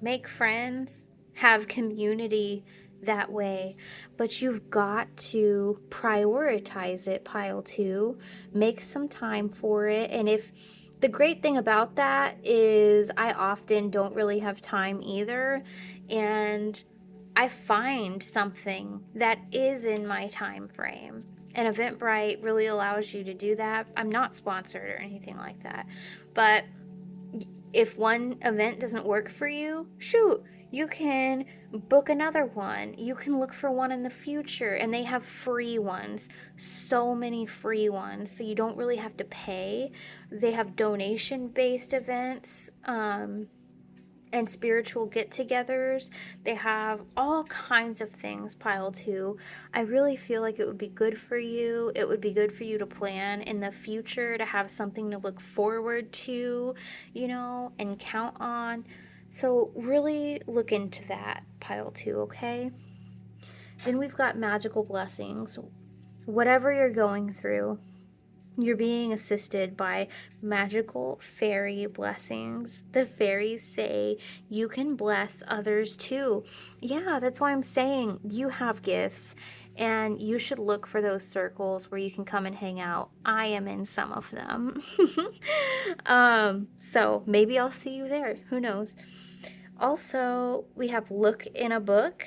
make friends, have community that way. But you've got to prioritize it, pile 2. Make some time for it. And if the great thing about that is I often don't really have time either, and I find something that is in my time frame. And Eventbrite really allows you to do that. I'm not sponsored or anything like that, but if one event doesn't work for you, shoot, you can book another one. You can look for one in the future, and they have free ones. So many free ones, so you don't really have to pay. They have donation-based events. And spiritual get-togethers. They have all kinds of things, pile 2. I really feel like it would be good for you. It would be good for you to plan in the future, to have something to look forward to, and count on. So really look into that, pile 2, okay? Then we've got magical blessings. Whatever you're going through, you're being assisted by magical fairy blessings. The fairies say you can bless others too. Yeah, that's why I'm saying you have gifts, and you should look for those circles where you can come and hang out. I am in some of them. So maybe I'll see you there. Who knows? Also, we have look in a book.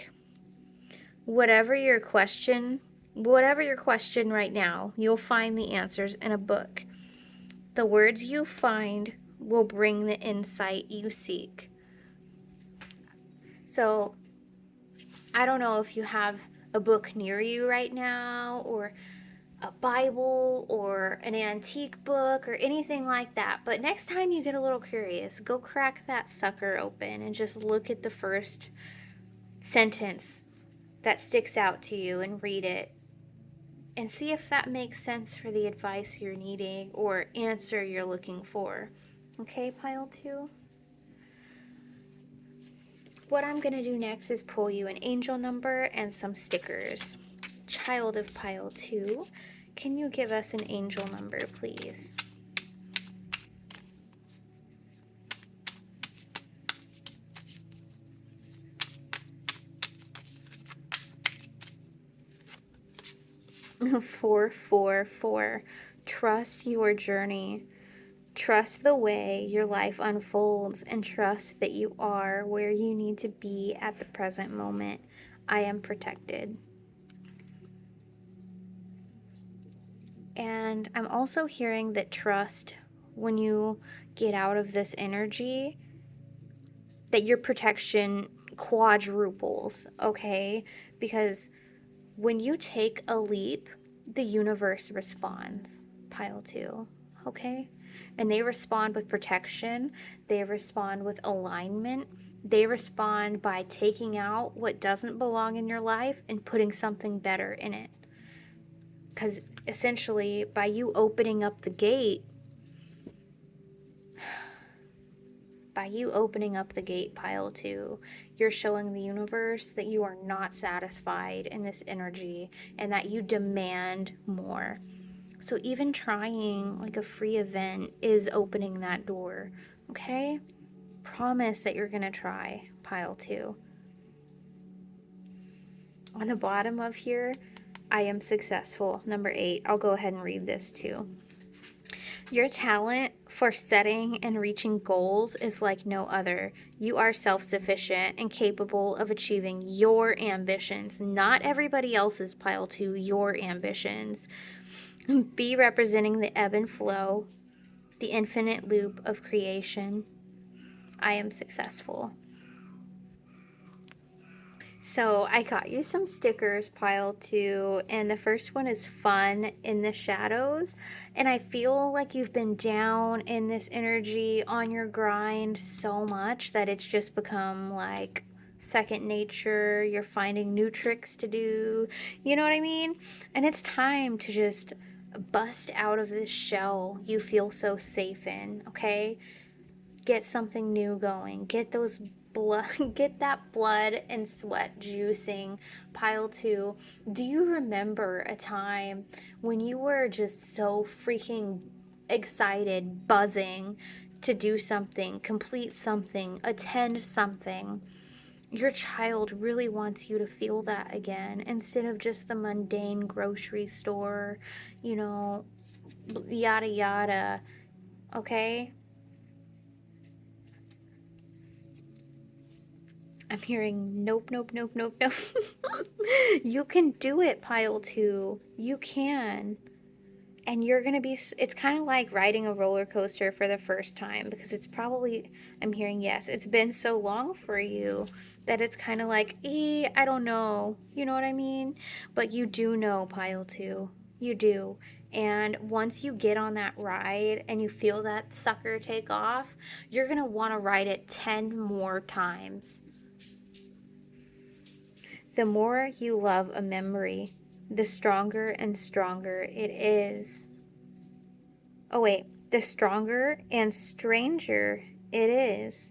Whatever your question right now, you'll find the answers in a book. The words you find will bring the insight you seek. So, I don't know if you have a book near you right now, or a Bible, or an antique book, or anything like that, but next time you get a little curious, go crack that sucker open and just look at the first sentence that sticks out to you and read it, and see if that makes sense for the advice you're needing or answer you're looking for. Okay, pile 2? What I'm going to do next is pull you an angel number and some stickers. Child of pile 2, can you give us an angel number, please? 444. Trust your journey. Trust the way your life unfolds and trust that you are where you need to be at the present moment. I am protected. And I'm also hearing that trust, when you get out of this energy, that your protection quadruples, okay? Because when you take a leap, the universe responds. Pile two, okay? And they respond with protection, they respond with alignment, they respond by taking out what doesn't belong in your life and putting something better in it. Because essentially, by you opening up the gate, pile two, you're showing the universe that you are not satisfied in this energy and that you demand more. So even trying like a free event is opening that door. Okay? Promise that you're going to try pile two. On the bottom of here, I am successful. Number 8. I'll go ahead and read this too. Your talent for setting and reaching goals is like no other. You are self sufficient and capable of achieving your ambitions, not everybody else's pile two, your ambitions. Be representing the ebb and flow, the infinite loop of creation. I am successful. So I got you some stickers, pile two, and the first one is fun in the shadows. And I feel like you've been down in this energy on your grind so much that it's just become like second nature. You're finding new tricks to do. You know what I mean? And it's time to just bust out of this shell you feel so safe in, okay? Get something new going. Get those blood, get that blood and sweat juicing. Pile two. Do you remember a time when you were just so freaking excited, buzzing to do something, complete something, attend something? Your child really wants you to feel that again instead of just the mundane grocery store, you know, yada yada. Okay? I'm hearing nope, nope, nope, nope, nope. You can do it, pile two. You can. And you're going to be, it's kind of like riding a roller coaster for the first time because it's probably, I'm hearing yes, it's been so long for you that it's kind of like, I don't know. You know what I mean? But you do know, pile two. You do. And once you get on that ride and you feel that sucker take off, you're going to want to ride it 10 more times. The more you love a memory, the stronger and stronger it is. Oh, wait, the stronger and stranger it is.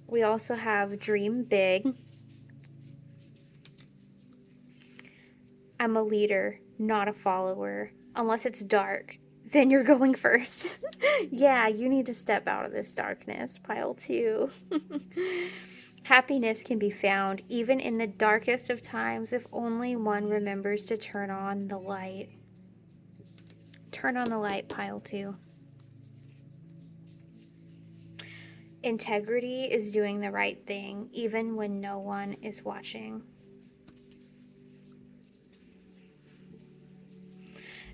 We also have dream big. I'm a leader, not a follower. Unless it's dark, then you're going first. Yeah, you need to step out of this darkness, pile two. Happiness can be found even in the darkest of times if only one remembers to turn on the light. Turn on the light, pile two. Integrity is doing the right thing even when no one is watching.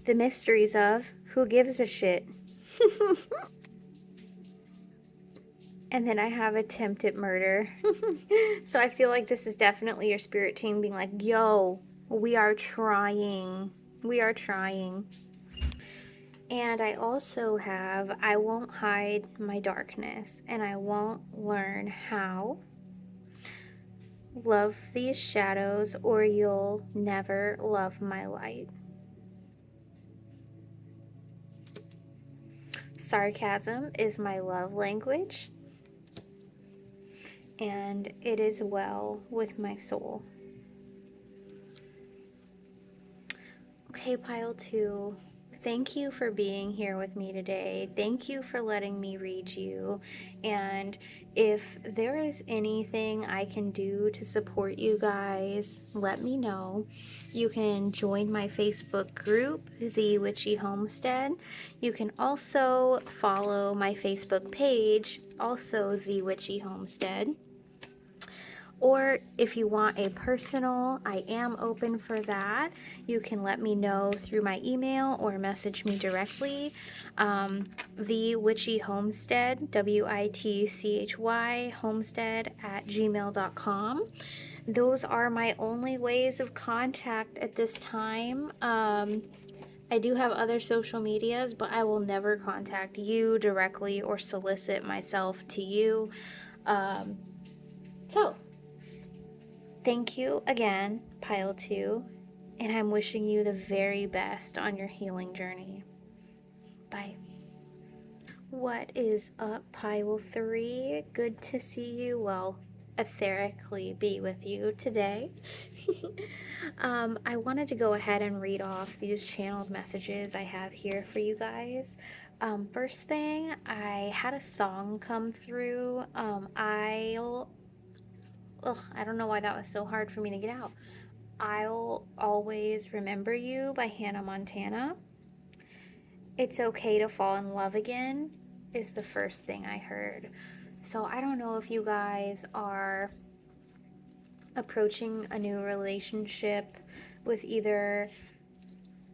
The mysteries of who gives a shit. And then I have attempted murder. So I feel like this is definitely your spirit team being like, yo, we are trying. We are trying. And I also have, I won't hide my darkness and I won't learn how. Love these shadows or you'll never love my light. Sarcasm is my love language, and it is well with my soul. Okay, pile two. Thank you for being here with me today. Thank you for letting me read you. And if there is anything I can do to support you guys, let me know. You can join my Facebook group, The Witchy Homestead. You can also follow my Facebook page, also The Witchy Homestead. Or if you want a personal, I am open for that. You can let me know through my email or message me directly. The Witchy Homestead, WITCHY Homestead at gmail.com. Those are my only ways of contact at this time. I do have other social medias, but I will never contact you directly or solicit myself to you. Um, so, Thank you again, Pile 2, and I'm wishing you the very best on your healing journey. Bye. What is up, Pile 3? Good to see you. Well, etherically be with you today. I wanted to go ahead and read off these channeled messages I have here for you guys. First thing, I had a song come through. I don't know why that was so hard for me to get out. I'll Always Remember You by Hannah Montana. It's Okay to Fall in Love Again is the first thing I heard. So I don't know if you guys are approaching a new relationship with either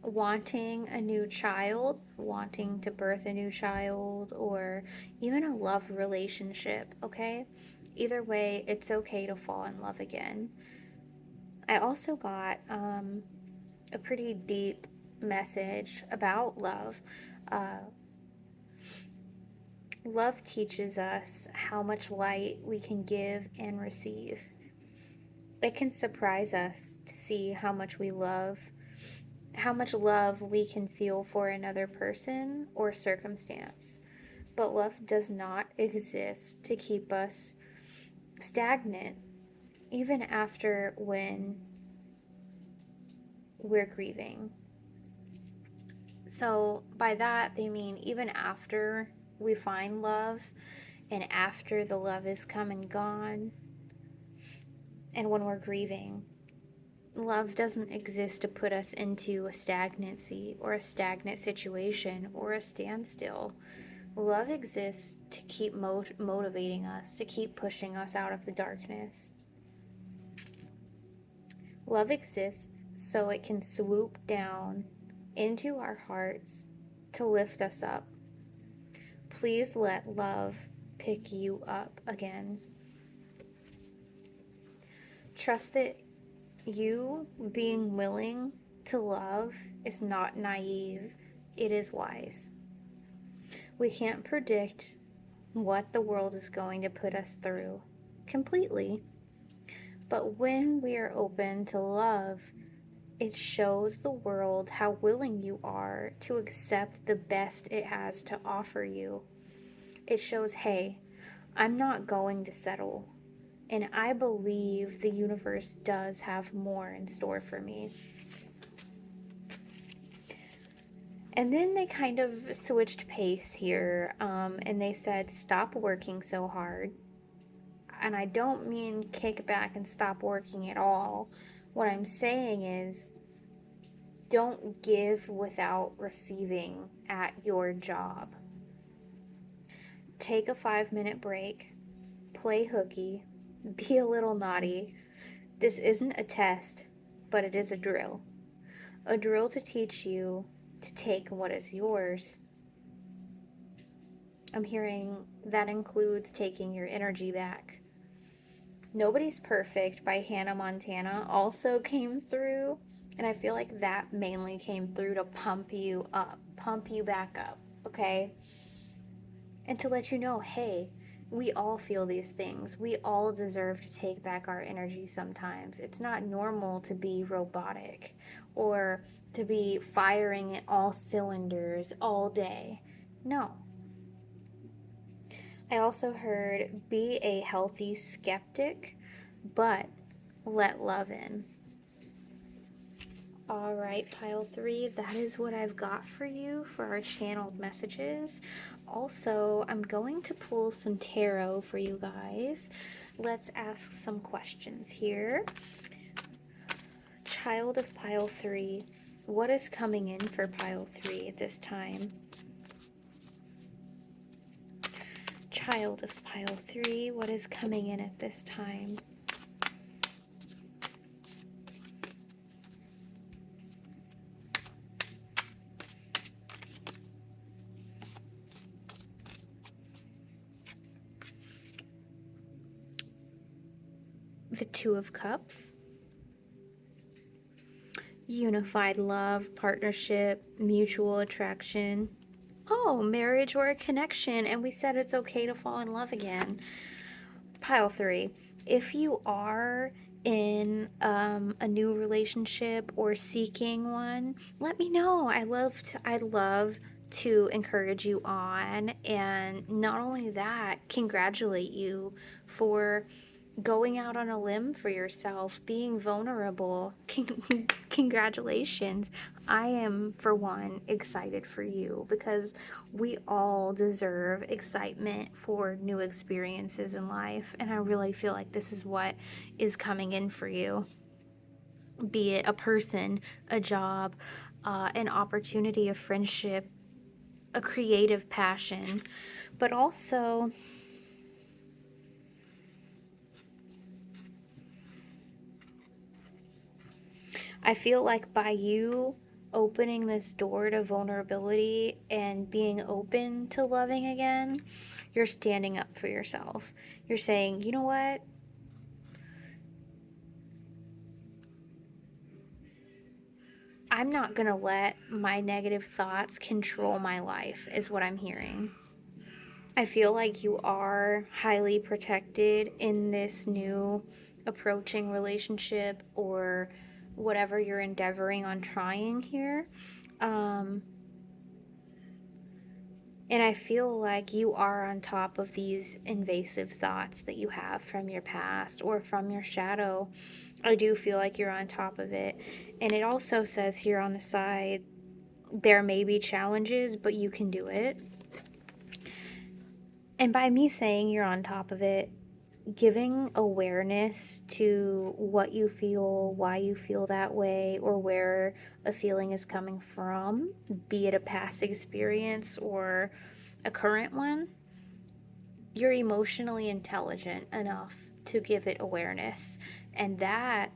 wanting a new child, wanting to birth a new child, or even a love relationship, okay? Either way, it's okay to fall in love again. I also got a pretty deep message about love. Uh, Love teaches us how much light we can give and receive. It can surprise us to see how much love we can feel for another person or circumstance. But love does not exist to keep us stagnant, even after when we're grieving. So, by that, they mean even after we find love and after the love is come and gone, and when we're grieving, love doesn't exist to put us into a stagnancy or a stagnant situation or a standstill. Love exists to keep motivating us, to keep pushing us out of the darkness. Love exists so it can swoop down into our hearts to lift us up. Please let love pick you up again. Trust that you being willing to love is not naive, it is wise. We can't predict what the world is going to put us through completely, but when we are open to love, it shows the world how willing you are to accept the best it has to offer you. It shows, hey, I'm not going to settle, and I believe the universe does have more in store for me. And then they kind of switched pace here, and they said, stop working so hard. And I don't mean kick back and stop working at all. What I'm saying is, don't give without receiving at your job. Take a 5-minute break, play hooky, be a little naughty. This isn't a test, but it is a drill. A drill to teach you to take what is yours. I'm hearing that includes taking your energy back. Nobody's Perfect by Hannah Montana also came through, and I feel like that mainly came through to pump you up, pump you back up, okay? And to let you know, hey, we all feel these things. We all deserve to take back our energy sometimes. It's not normal to be robotic or to be firing at all cylinders all day. No. I also heard be a healthy skeptic, but let love in. All right, pile three, that is what I've got for you for our channeled messages. Also, I'm going to pull some tarot for you guys. Let's ask some questions here. Child of pile three, what is coming in for pile three at this time? Child of pile three, what is coming in at this time? The Two of Cups, unified love, partnership, mutual attraction. Oh, marriage or a connection, and we said it's okay to fall in love again. Pile three, if you are in a new relationship or seeking one, let me know. I love to encourage you on, and not only that, congratulate you for going out on a limb for yourself, being vulnerable. Congratulations. I am, for one, excited for you because we all deserve excitement for new experiences in life. And I really feel like this is what is coming in for you, be it a person, a job, an opportunity, a friendship, a creative passion, but also I feel like by you opening this door to vulnerability and being open to loving again, you're standing up for yourself. You're saying, you know what? I'm not going to let my negative thoughts control my life, is what I'm hearing. I feel like you are highly protected in this new approaching relationship or whatever you're endeavoring on trying here. Um, And I feel like you are on top of these invasive thoughts that you have from your past or from your shadow. I do feel like you're on top of it. And it also says here on the side, there may be challenges, but you can do it. And by me saying you're on top of it, giving awareness to what you feel, why you feel that way, or where a feeling is coming from, be it a past experience or a current one, you're emotionally intelligent enough to give it awareness. And that,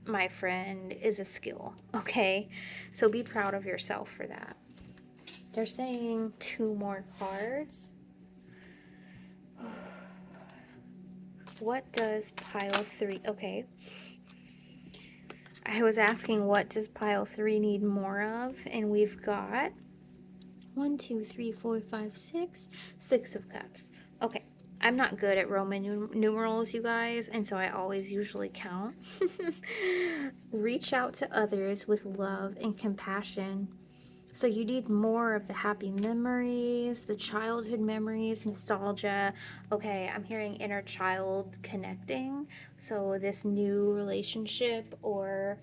my friend, is a skill, okay? So be proud of yourself for that. They're saying two more cards. What does pile three? Okay. I was asking what does pile three need more of, and we've got 1, 2, 3, 4, 5, 6, 6 of cups. Okay. I'm not good at Roman numerals, you guys, and so I always usually count. Reach out to others with love and compassion. So you need more of the happy memories, the childhood memories, nostalgia. Okay, I'm hearing inner child connecting. So this new relationship or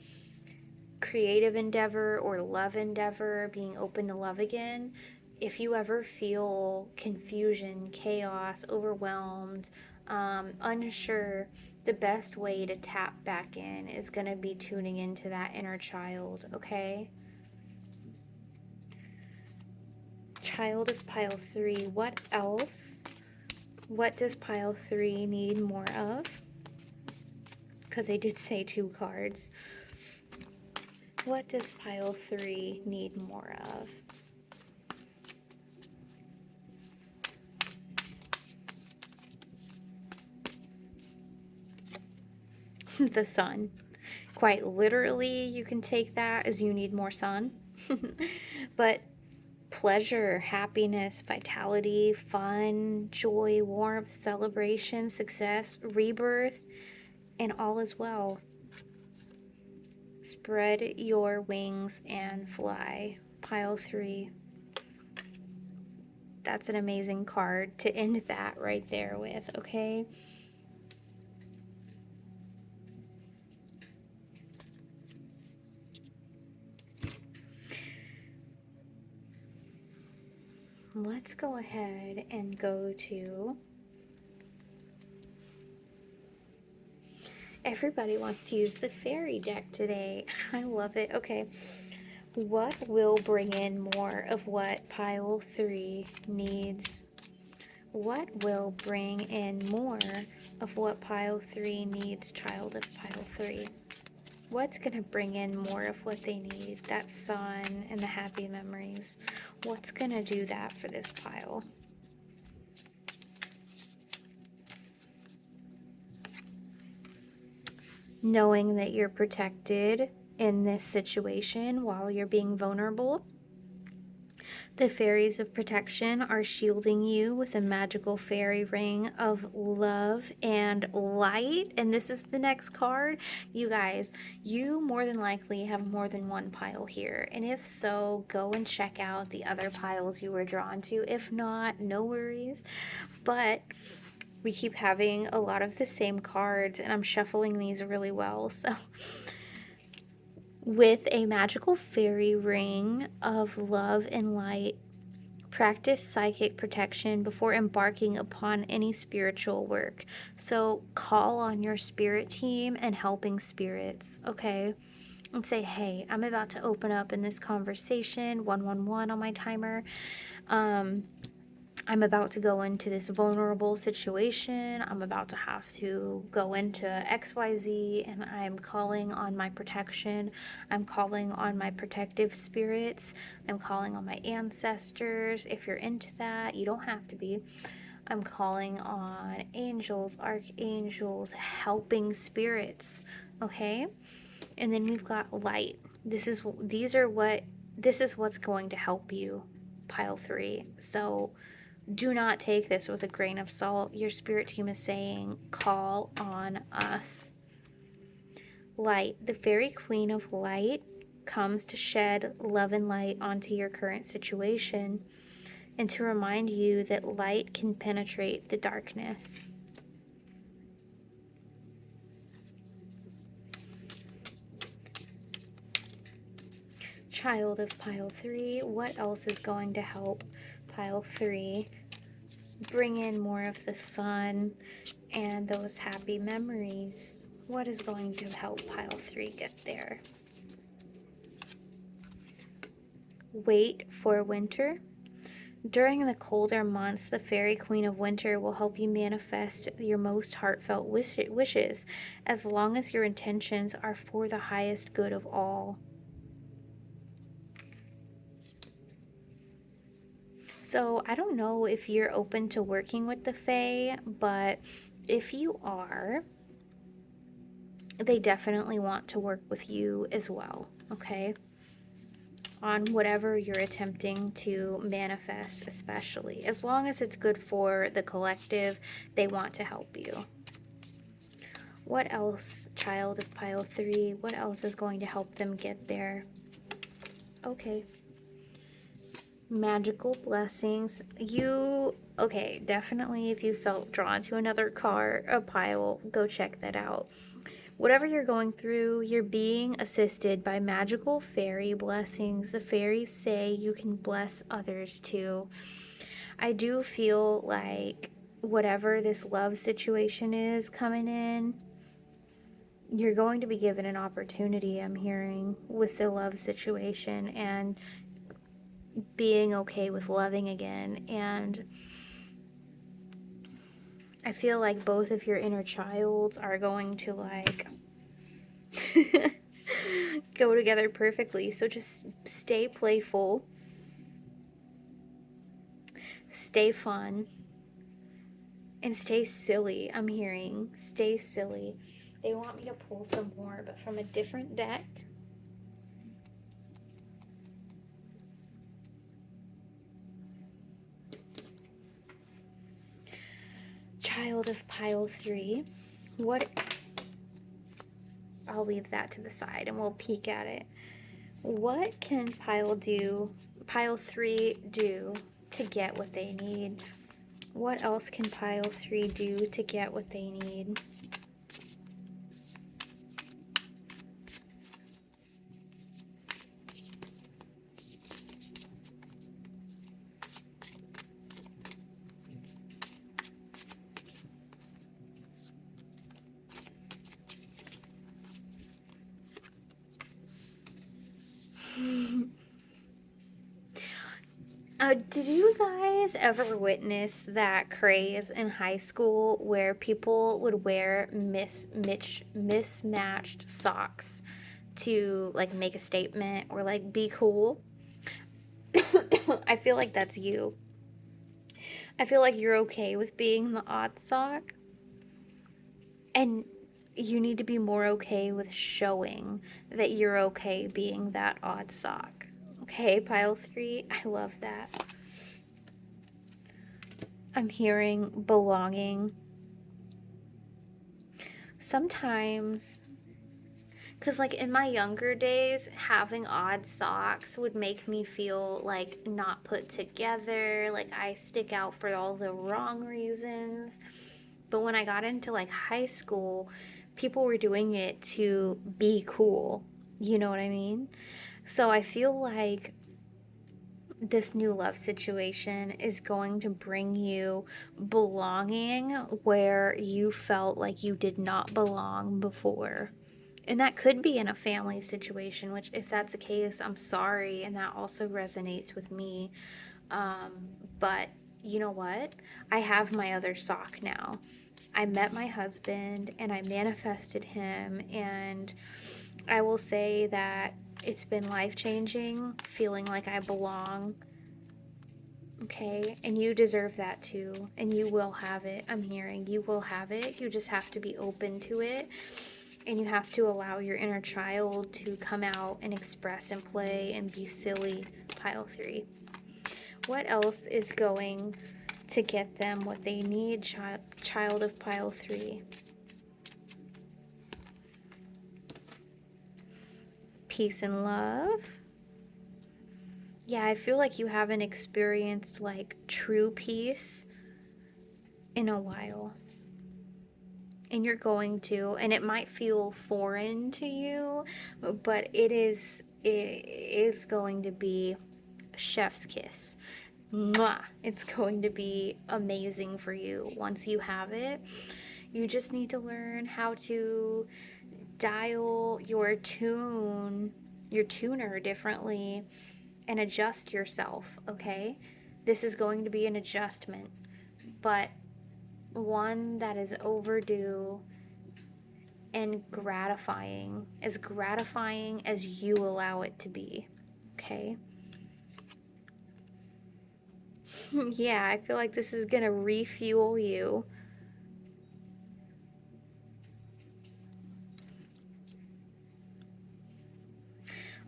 creative endeavor or love endeavor, being open to love again, if you ever feel confusion, chaos, overwhelmed, unsure, the best way to tap back in is going to be tuning into that inner child, okay? Child of pile three, what else? What does pile three need more of? Because they did say two cards. What does pile three need more of? The sun. Quite literally, you can take that as you need more sun. But pleasure, happiness, vitality, fun, joy, warmth, celebration, success, rebirth, and all is well. Spread your wings and fly. Pile three. That's an amazing card to end that right there with, okay? let's go ahead and go to... Everybody wants to use the fairy deck today. I love it. Okay. What will bring in more of what pile 3 needs? What will bring in more of what pile 3 needs, child of pile 3? What's going to bring in more of what they need? That sun and the happy memories. What's going to do that for this pile? Knowing that you're protected in this situation while you're being vulnerable. The fairies of protection are shielding you with a magical fairy ring of love and light. And this is the next card. You guys, you more than likely have more than one pile here. And if so, go and check out the other piles you were drawn to. If not, no worries. But we keep having a lot of the same cards, and I'm shuffling these really well. So with a magical fairy ring of love and light, practice psychic protection before embarking upon any spiritual work. So call on your spirit team and helping spirits, okay? And say, hey, I'm about to open up in this conversation, 111 on my timer. I'm about to go into this vulnerable situation. I'm about to have to go into XYZ, and I'm calling on my protection. I'm calling on my protective spirits. I'm calling on my ancestors. If you're into that, you don't have to be. I'm calling on angels, archangels, helping spirits, okay? And then we've got light. This is what's going to help you, pile 3. So do not take this with a grain of salt. Your spirit team is saying, call on us. Light. The fairy queen of light comes to shed love and light onto your current situation and to remind you that light can penetrate the darkness. Child of pile 3, what else is going to help pile 3 bring in more of the sun and those happy memories? What is going to help pile 3 get there? Wait for winter. During the colder months, the fairy queen of winter will help you manifest your most heartfelt wishes, as long as your intentions are for the highest good of all. So I don't know if you're open to working with the fae, but if you are, they definitely want to work with you as well, okay? On whatever you're attempting to manifest, especially. As long as it's good for the collective, they want to help you. What else, child of pile 3? What else is going to help them get there? Okay. Magical blessings. Okay, definitely if you felt drawn to another a pile, go check that out. Whatever you're going through, you're being assisted by magical fairy blessings. The fairies say you can bless others too. I do feel like whatever this love situation is coming in, you're going to be given an opportunity, I'm hearing, with the love situation and being okay with loving again. And I feel like both of your inner childs are going to like go together perfectly. So just stay playful, stay fun, and stay silly. I'm hearing stay silly. They want me to pull some more, but from a different deck. Child of pile 3. I'll leave that to the side and we'll peek at it. What can pile 3 do to get what they need? What else can pile 3 do to get what they need? Did you guys ever witness that craze in high school where people would wear mismatched socks to like make a statement or like be cool? I feel like that's you. I feel like you're okay with being the odd sock, and you need to be more okay with showing that you're okay being that odd sock. Okay, pile three, I love that. I'm hearing belonging. Sometimes, because like in my younger days, having odd socks would make me feel like not put together, like I stick out for all the wrong reasons. But when I got into like high school, people were doing it to be cool. You know what I mean? So I feel like this new love situation is going to bring you belonging where you felt like you did not belong before. And that could be in a family situation, which, if that's the case, I'm sorry. And that also resonates with me. Um, but you know what? I have my other sock now. I met my husband and I manifested him. And I will say that it's been life changing, feeling like I belong. Okay, and you deserve that too, and you will have it. I'm hearing you will have it. You just have to be open to it, and you have to allow your inner child to come out and express and play and be silly. Pile three. What else is going to get them what they need, child of pile three? Peace and love. Yeah, I feel like you haven't experienced like true peace in a while. And you're going to, and it might feel foreign to you, but it's going to be chef's kiss. Mwah. It's going to be amazing for you once you have it. You just need to learn how to dial your tuner differently and adjust yourself, okay? This is going to be an adjustment, but one that is overdue and gratifying as you allow it to be. Okay? Yeah, I feel like this is gonna refuel you.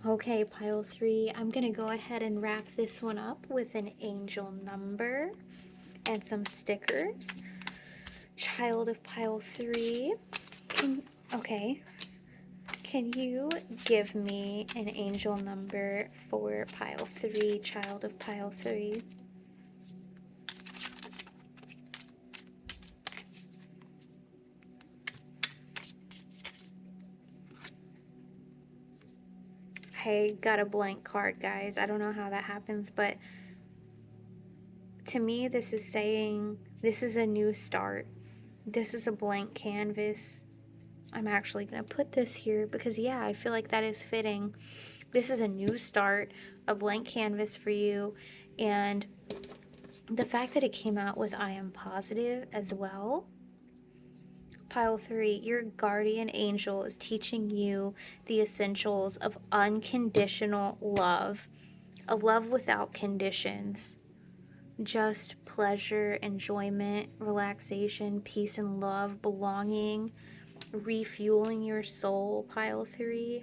Okay, pile three, I'm gonna go ahead and wrap this one up with an angel number and some stickers. Child of pile three, okay, can you give me an angel number for pile three, child of pile three? I got a blank card, guys. I don't know how that happens, but to me, this is saying this is a new start. This is a blank canvas. I'm actually going to put this here because, yeah, I feel like that is fitting. This is a new start, a blank canvas for you. And the fact that it came out with I am positive as well. Pile three, your guardian angel is teaching you the essentials of unconditional love, a love without conditions. Just pleasure, enjoyment, relaxation, peace and love, belonging, refueling your soul, pile three.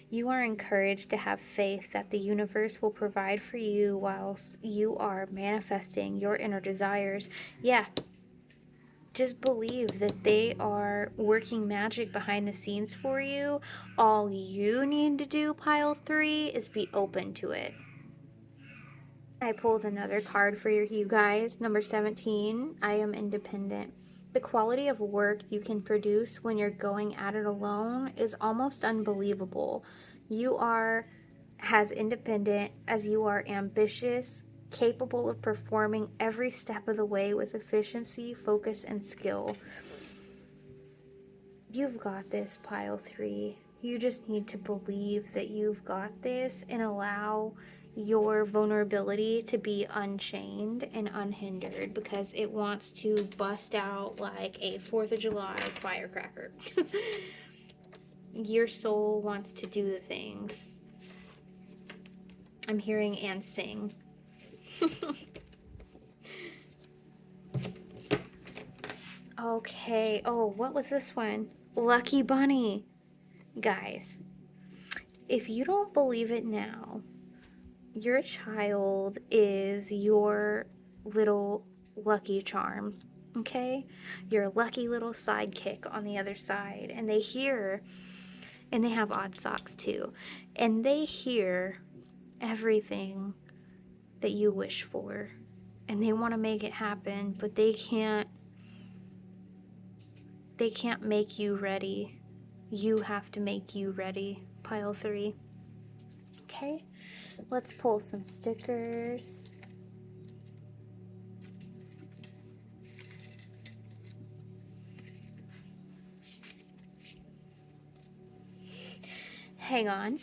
You are encouraged to have faith that the universe will provide for you whilst you are manifesting your inner desires. Yeah, just believe that they are working magic behind the scenes for you. All you need to do, pile three, is be open to it. I pulled another card for you guys. Number 17, I am independent. The quality of work you can produce when you're going at it alone is almost unbelievable. You are as independent as you are ambitious, capable of performing every step of the way with efficiency, focus, and skill. You've got this, pile three. You just need to believe that you've got this and allow your vulnerability to be unchained and unhindered because it wants to bust out like a 4th of July firecracker. Your soul wants to do the things. I'm hearing and sing. Okay. Oh, what was this one? Lucky Bunny. Guys, if you don't believe it now, your child is your little lucky charm, okay? Your lucky little sidekick on the other side. And they hear, and they have odd socks too, and they hear everything that you wish for. And they want to make it happen, but they can't make you ready. You have to make you ready, pile 3. Okay? Let's pull some stickers. Hang on.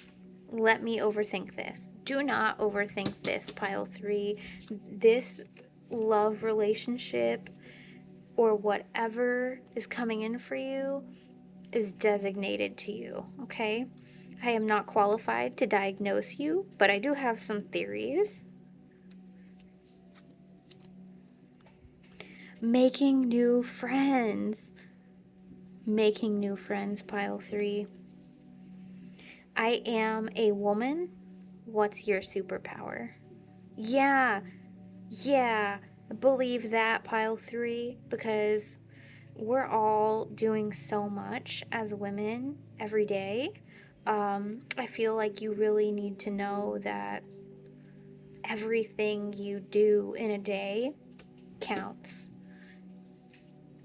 Let me overthink this. Do not overthink this, pile 3. This love relationship or whatever is coming in for you is designated to you, okay? I am not qualified to diagnose you, but I do have some theories. Making new friends. Making new friends, pile 3. I am a woman. What's your superpower? Yeah, believe that, pile 3, because we're all doing so much as women every day. I feel like you really need to know that everything you do in a day counts.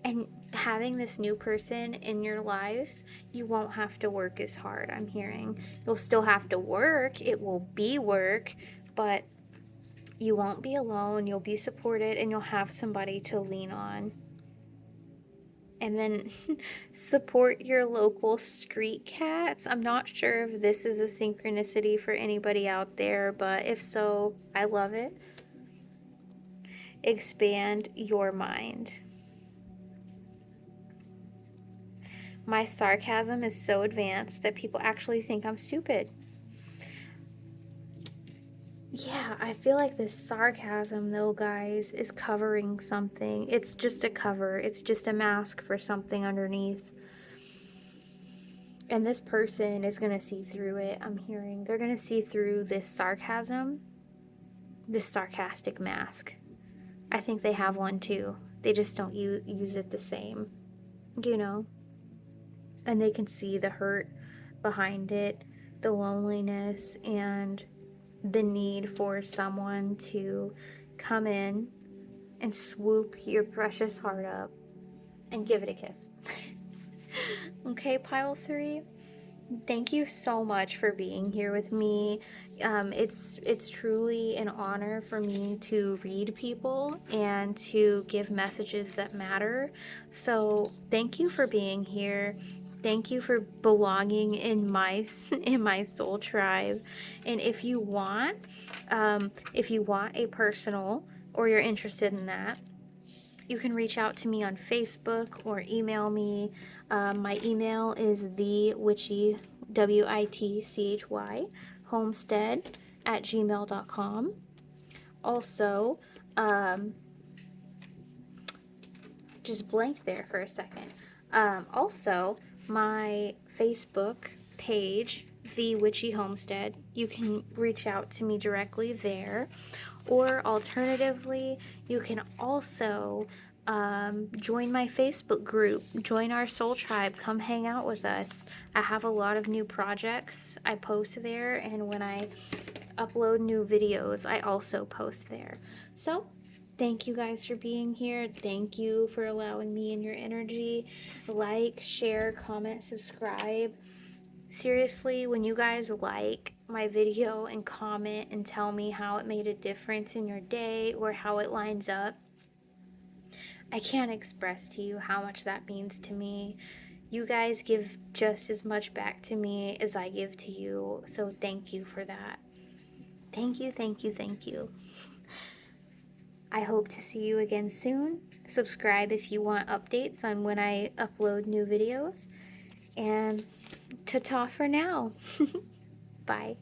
And having this new person in your life, you won't have to work as hard, I'm hearing. You'll still have to work, it will be work, but you won't be alone, you'll be supported, and you'll have somebody to lean on. And then support your local street cats. I'm not sure if this is a synchronicity for anybody out there, but if so, I love it. Expand your mind. My sarcasm is so advanced that people actually think I'm stupid. Yeah, I feel like this sarcasm, though, guys, is covering something. It's just a cover, it's just a mask for something underneath. And this person is going to see through it, I'm hearing. They're going to see through this sarcasm, this sarcastic mask. I think they have one too. They just don't use it the same, you know? And they can see the hurt behind it, the loneliness, and the need for someone to come in and swoop your precious heart up and give it a kiss. Okay, pile 3. Thank you so much for being here with me. It's truly an honor for me to read people and to give messages that matter. So thank you for being here. Thank you for belonging in my in my soul tribe. And if you want a personal or you're interested in that, you can reach out to me on Facebook or email me. My email is thewitchy, WITCHY, homestead at gmail.com. Also, just blanked there for a second. Also, my Facebook page, The Witchy Homestead, you can reach out to me directly there. Or alternatively, you can also join my Facebook group, join our soul tribe, come hang out with us. I have a lot of new projects I post there, and when I upload new videos, I also post there. So, thank you guys for being here. Thank you for allowing me in your energy. Like, share, comment, subscribe. Seriously, when you guys like my video and comment and tell me how it made a difference in your day or how it lines up, I can't express to you how much that means to me. You guys give just as much back to me as I give to you, so thank you for that. Thank you, thank you, thank you. I hope to see you again soon. Subscribe if you want updates on when I upload new videos. And ta-ta for now. Bye.